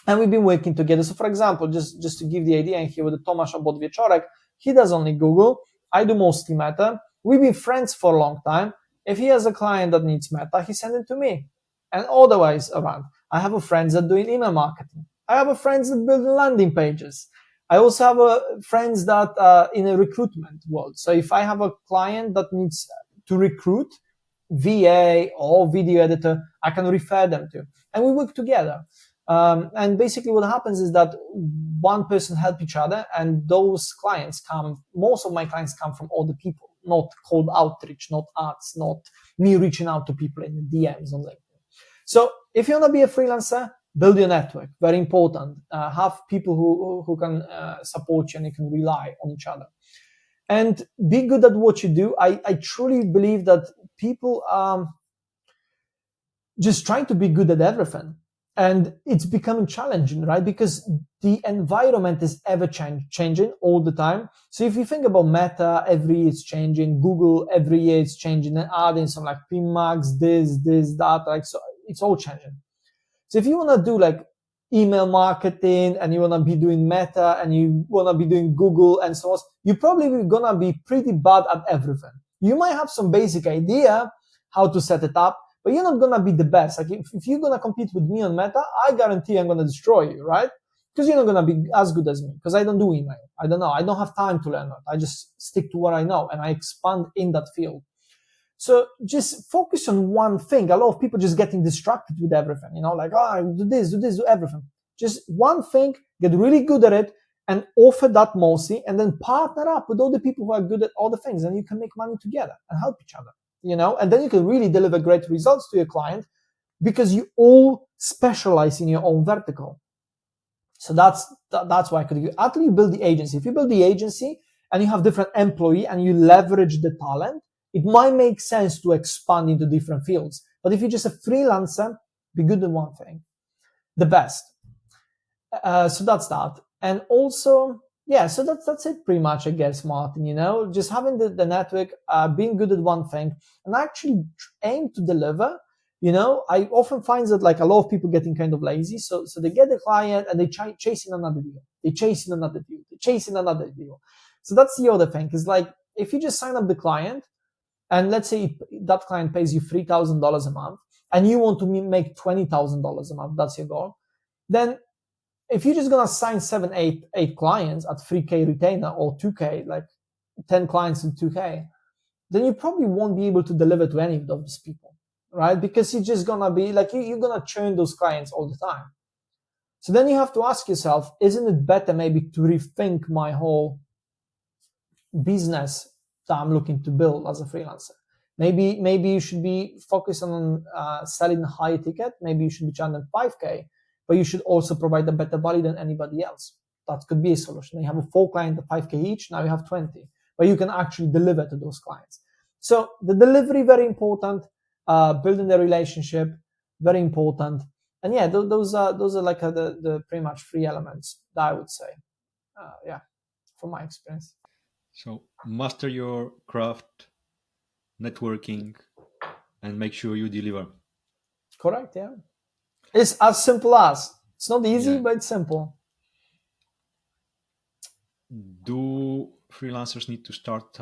And we've been working together. So for example, just to give the idea here with the Tomasz about Wieczorek, he does only Google. I do mostly Meta. We've been friends for a long time. If he has a client that needs Meta, he sends it to me. And all the ways around. I have a friends that doing email marketing. I have a friends that build landing pages. I also have a friends that in a recruitment world. So if I have a client that needs to recruit VA or video editor, I can refer them to. And we work together. And basically what happens is that one person help each other, and those clients most of my clients come from other people, not cold outreach, not ads, not me reaching out to people in the DMs on LinkedIn. So if you want to be a freelancer, build your network. Very important. Have people who can support you and you can rely on each other. And be good at what you do. I truly believe that people are just trying to be good at everything. And it's becoming challenging, right? Because the environment is ever changing all the time. So if you think about Meta, every year it's changing. Google, every year it's changing and adding some like PMax, this, that, like, so it's all changing. So if you want to do like email marketing and you want to be doing Meta and you want to be doing Google and so on, you're probably going to be pretty bad at everything. You might have some basic idea how to set it up, but you're not going to be the best. Like if you're going to compete with me on Meta, I guarantee I'm going to destroy you, right? Because you're not going to be as good as me, because I don't do email. I don't know. I don't have time to learn it. I just stick to what I know and I expand in that field. So just focus on one thing. A lot of people just getting distracted with everything, like, do this, do everything. Just one thing, get really good at it and offer that mostly, and then partner up with all the people who are good at all the things, and you can make money together and help each other, and then you can really deliver great results to your client because you all specialize in your own vertical. So that's why I could after you build the agency. If you build the agency and you have different employees and you leverage the talent, it might make sense to expand into different fields. But if you're just a freelancer, be good at one thing, the best. So that's that. And also, so that's it pretty much, I guess, Martin, just having the network, being good at one thing and actually aim to deliver. I often find that like a lot of people getting kind of lazy. So they get the client and they chasing another deal. They're chasing another deal. They're chasing another deal. So that's the other thing. Is like, if you just sign up the client, and let's say that client pays you $3,000 a month and you want to make $20,000 a month, that's your goal. Then if you're just going to sign 7, 8 clients at 3K retainer or 2K, like 10 clients in 2K, then you probably won't be able to deliver to any of those people, right? Because you're just going to be like, you're going to churn those clients all the time. So then you have to ask yourself, isn't it better maybe to rethink my whole business that I'm looking to build as a freelancer? Maybe you should be focused on selling high ticket. Maybe you should be charging 5K, but you should also provide a better value than anybody else. That could be a solution. You have a 4 clients at 5K each. Now you have 20, but you can actually deliver to those clients. So the delivery, very important. Building the relationship. very important. And yeah, those are like the pretty much three elements that I would say. Yeah, from my experience. So master your craft, networking, and make sure you deliver. Correct. Yeah, it's as simple as. It's not easy, Yeah. but it's simple. Do freelancers need to start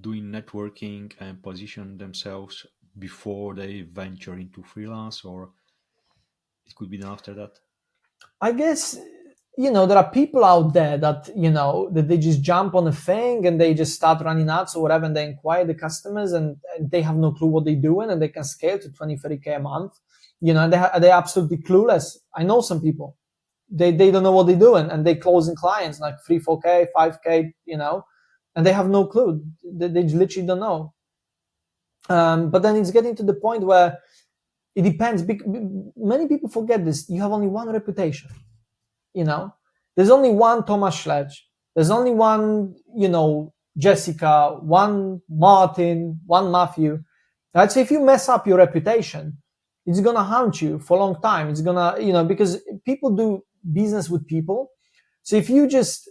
doing networking and position themselves before they venture into freelance, or it could be done after that? I guess, there are people out there that, that they just jump on a thing and they just start running ads or whatever, and they inquire the customers, and they have no clue what they're doing, and they can scale to 20, 30K a month, and they're absolutely clueless. I know some people, they don't know what they're doing, and they closing clients like 3, 4K, 5K, and they have no clue. They literally don't know. But then it's getting to the point where it depends. Many people forget this. You have only one reputation. There's only one Tomasz Sledz. There's only one, Jessica, one Martin, one Matthew. Right? So if you mess up your reputation, it's gonna haunt you for a long time. It's gonna, because people do business with people. So if you just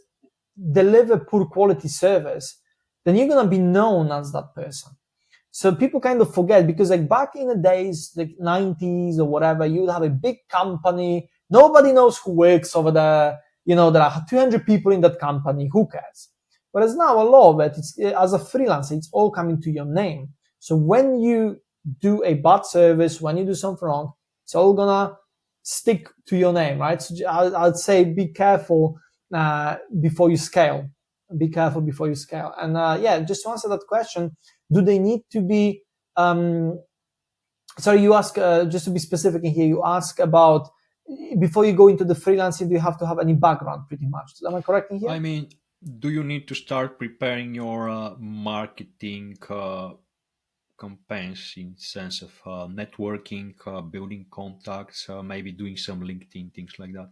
deliver poor quality service, then you're gonna be known as that person. So people kind of forget, because like back in the days, like 90s or whatever, you'd have a big company. Nobody knows who works over there. There are 200 people in that company. Who cares? Whereas now a lot of it, as a freelancer, it's all coming to your name. So when you do a bad service, when you do something wrong, it's all gonna stick to your name, right? So I'd say be careful before you scale. Be careful before you scale. And yeah, just to answer that question, do they need to be sorry, you ask, just to be specific in here, you ask about, before you go into the freelancing, do you have to have any background, pretty much? Am I correct in here? I mean, do you need to start preparing your marketing campaigns in sense of networking, building contacts, maybe doing some LinkedIn, things like that?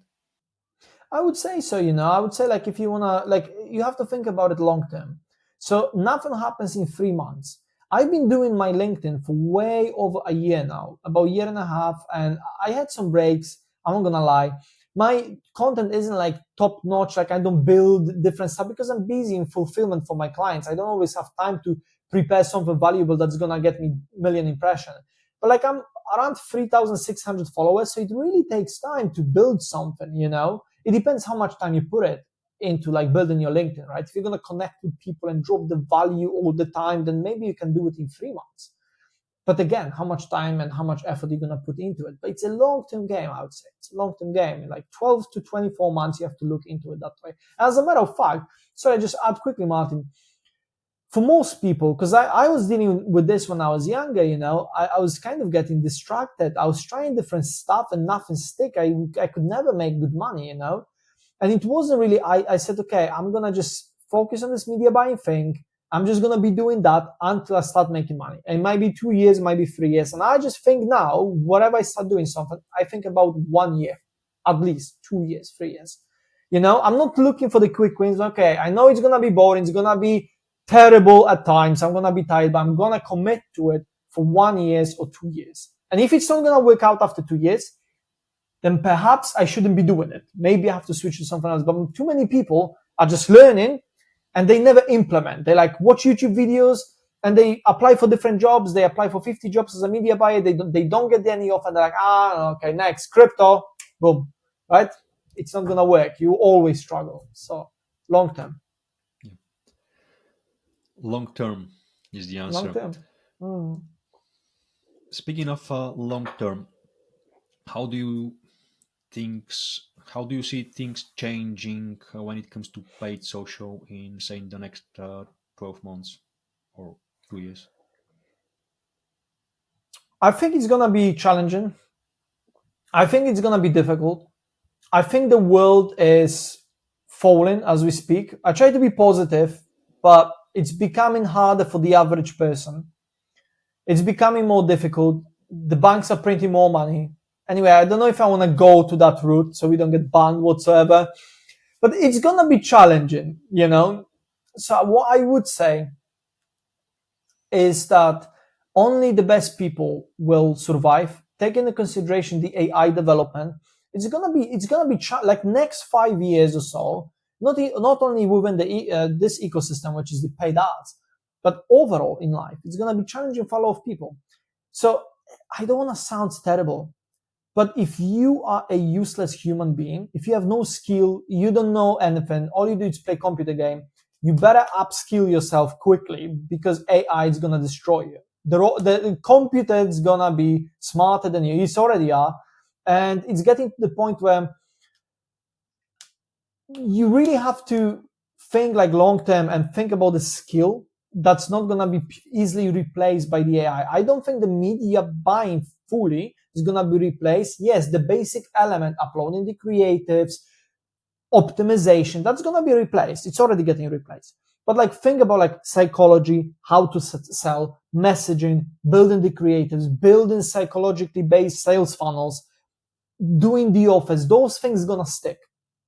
I would say so. I would say, like, if you want to, like, you have to think about it long term. So nothing happens in 3 months. I've been doing my LinkedIn for way over a year now, about a year and a half, and I had some breaks. I'm not gonna lie. My content isn't like top notch. Like, I don't build different stuff because I'm busy in fulfillment for my clients. I don't always have time to prepare something valuable that's gonna get me million impressions. But like, I'm around 3,600 followers, so it really takes time to build something. It depends how much time you put it into, like, building your LinkedIn, right? If you're going to connect with people and drop the value all the time, then maybe you can do it in 3 months. But again, how much time and how much effort you're going to put into it. But it's a long-term game, I would say. It's a long-term game. Like 12 to 24 months, you have to look into it that way. As a matter of fact, sorry, just add quickly, Martin. For most people, because I was dealing with this when I was younger, I was kind of getting distracted. I was trying different stuff and nothing stick. I could never make good money, And it wasn't really, I said, okay, I'm going to just focus on this media buying thing. I'm just going to be doing that until I start making money. And it might be 2 years, it might be 3 years. And I just think now, whatever I start doing something, I think about 1 year, at least 2 years, 3 years. I'm not looking for the quick wins. Okay, I know it's going to be boring. It's going to be terrible at times. I'm going to be tired, but I'm going to commit to it for 1 year or 2 years. And if it's not going to work out after 2 years, then perhaps I shouldn't be doing it. Maybe I have to switch to something else. But too many people are just learning and they never implement. They like watch YouTube videos and they apply for different jobs. They apply for 50 jobs as a media buyer. They don't get any offer. They're like, okay, next, crypto, boom, right? It's not going to work. You always struggle. So long term. Yeah. Long term is the answer. Long term. Speaking of long term, how do you see things changing when it comes to paid social in, say, in the next 12 months or 2 years? I think it's going to be challenging. I think it's going to be difficult. I think the world is falling as we speak. I try to be positive, but it's becoming harder for the average person. It's becoming more difficult. The banks are printing more money. Anyway, I don't know if I want to go to that route so we don't get banned whatsoever, but it's going to be challenging, So what I would say is that only the best people will survive. take into consideration the AI development, it's gonna be like next 5 years or so, not only within this ecosystem, which is the paid ads, but overall in life, it's gonna be challenging for a lot of people. So I don't want to sound terrible, but if you are a useless human being, if you have no skill, you don't know anything, all you do is play computer game, you better upskill yourself quickly, because AI is gonna destroy you. The computer is gonna be smarter than you. It's already are, and it's getting to the point where you really have to think like long term and think about the skill that's not gonna be easily replaced by the AI. I don't think the media buying fully is gonna be replaced. Yes, the basic element, uploading the creatives, optimization, that's gonna be replaced. It's already getting replaced. But like, think about like psychology, how to sell, messaging, building the creatives, building psychologically based sales funnels, doing the office. Those things gonna stick.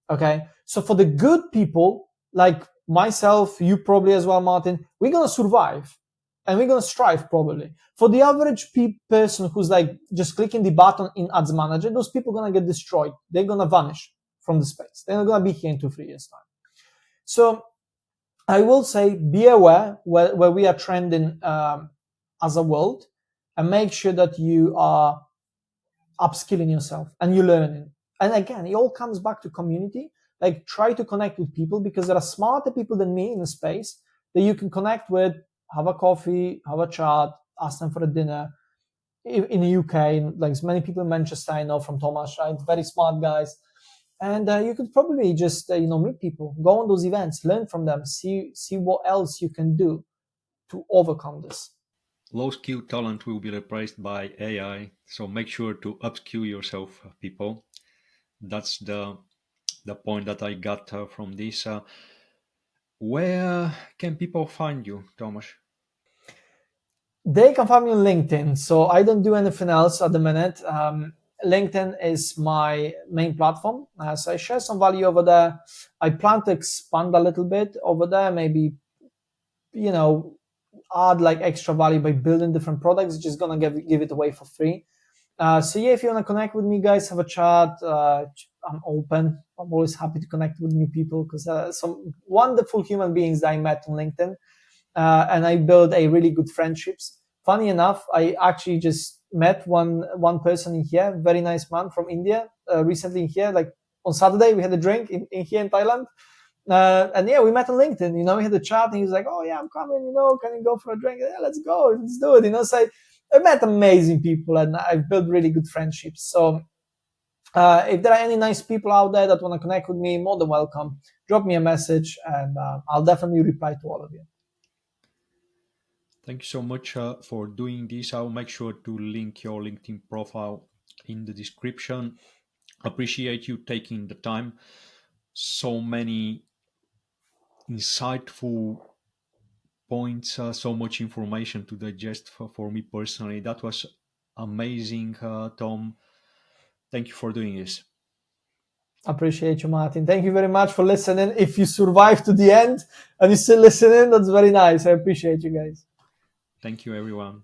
Okay, so for the good people like myself, you probably as well, Martin, we're gonna survive and we're gonna strive probably. For the average person who's like just clicking the button in Ads Manager, those people are gonna get destroyed. They're gonna vanish from the space. They're not gonna be here in 2-3 years time. So I will say, be aware where we are trending as a world, and make sure that you are upskilling yourself and you're learning. And again, it all comes back to community. Like, try to connect with people, because there are smarter people than me in the space that you can connect with, have a coffee, have a chat, ask them for a dinner. In the UK, like many people in Manchester, I know from Tomasz, right? Very smart guys. And you could probably just meet people, go on those events, learn from them, see what else you can do to overcome this. Low skill talent will be replaced by AI, so make sure to upskill yourself, people. That's the point that I got from this. Where can people find you, Tomasz? They can find me on LinkedIn. So I don't do anything else at the minute. LinkedIn is my main platform. So I share some value over there. I plan to expand a little bit over there, maybe, add like extra value by building different products, just gonna give it away for free. So yeah, if you want to connect with me, guys, have a chat. I'm open. I'm always happy to connect with new people, because some wonderful human beings that I met on LinkedIn, and I built a really good friendships. Funny enough, I actually just met one person in here, very nice man from India, recently here. Like on Saturday, we had a drink in here in Thailand. And yeah, we met on LinkedIn, we had a chat, and he was like, oh yeah, I'm coming, can you go for a drink? Yeah, let's go, let's do it, so I met amazing people, and I've built really good friendships. So if there are any nice people out there that want to connect with me, more than welcome. Drop me a message, and I'll definitely reply to all of you. Thank you so much for doing this. I'll make sure to link your LinkedIn profile in the description. Appreciate you taking the time. So many insightful points, so much information to digest for me personally. That was amazing, Tom. Thank you for doing this. Appreciate you, Martin. Thank you very much for listening. If you survive to the end and you're still listening, that's very nice. I appreciate you guys. Thank you, everyone.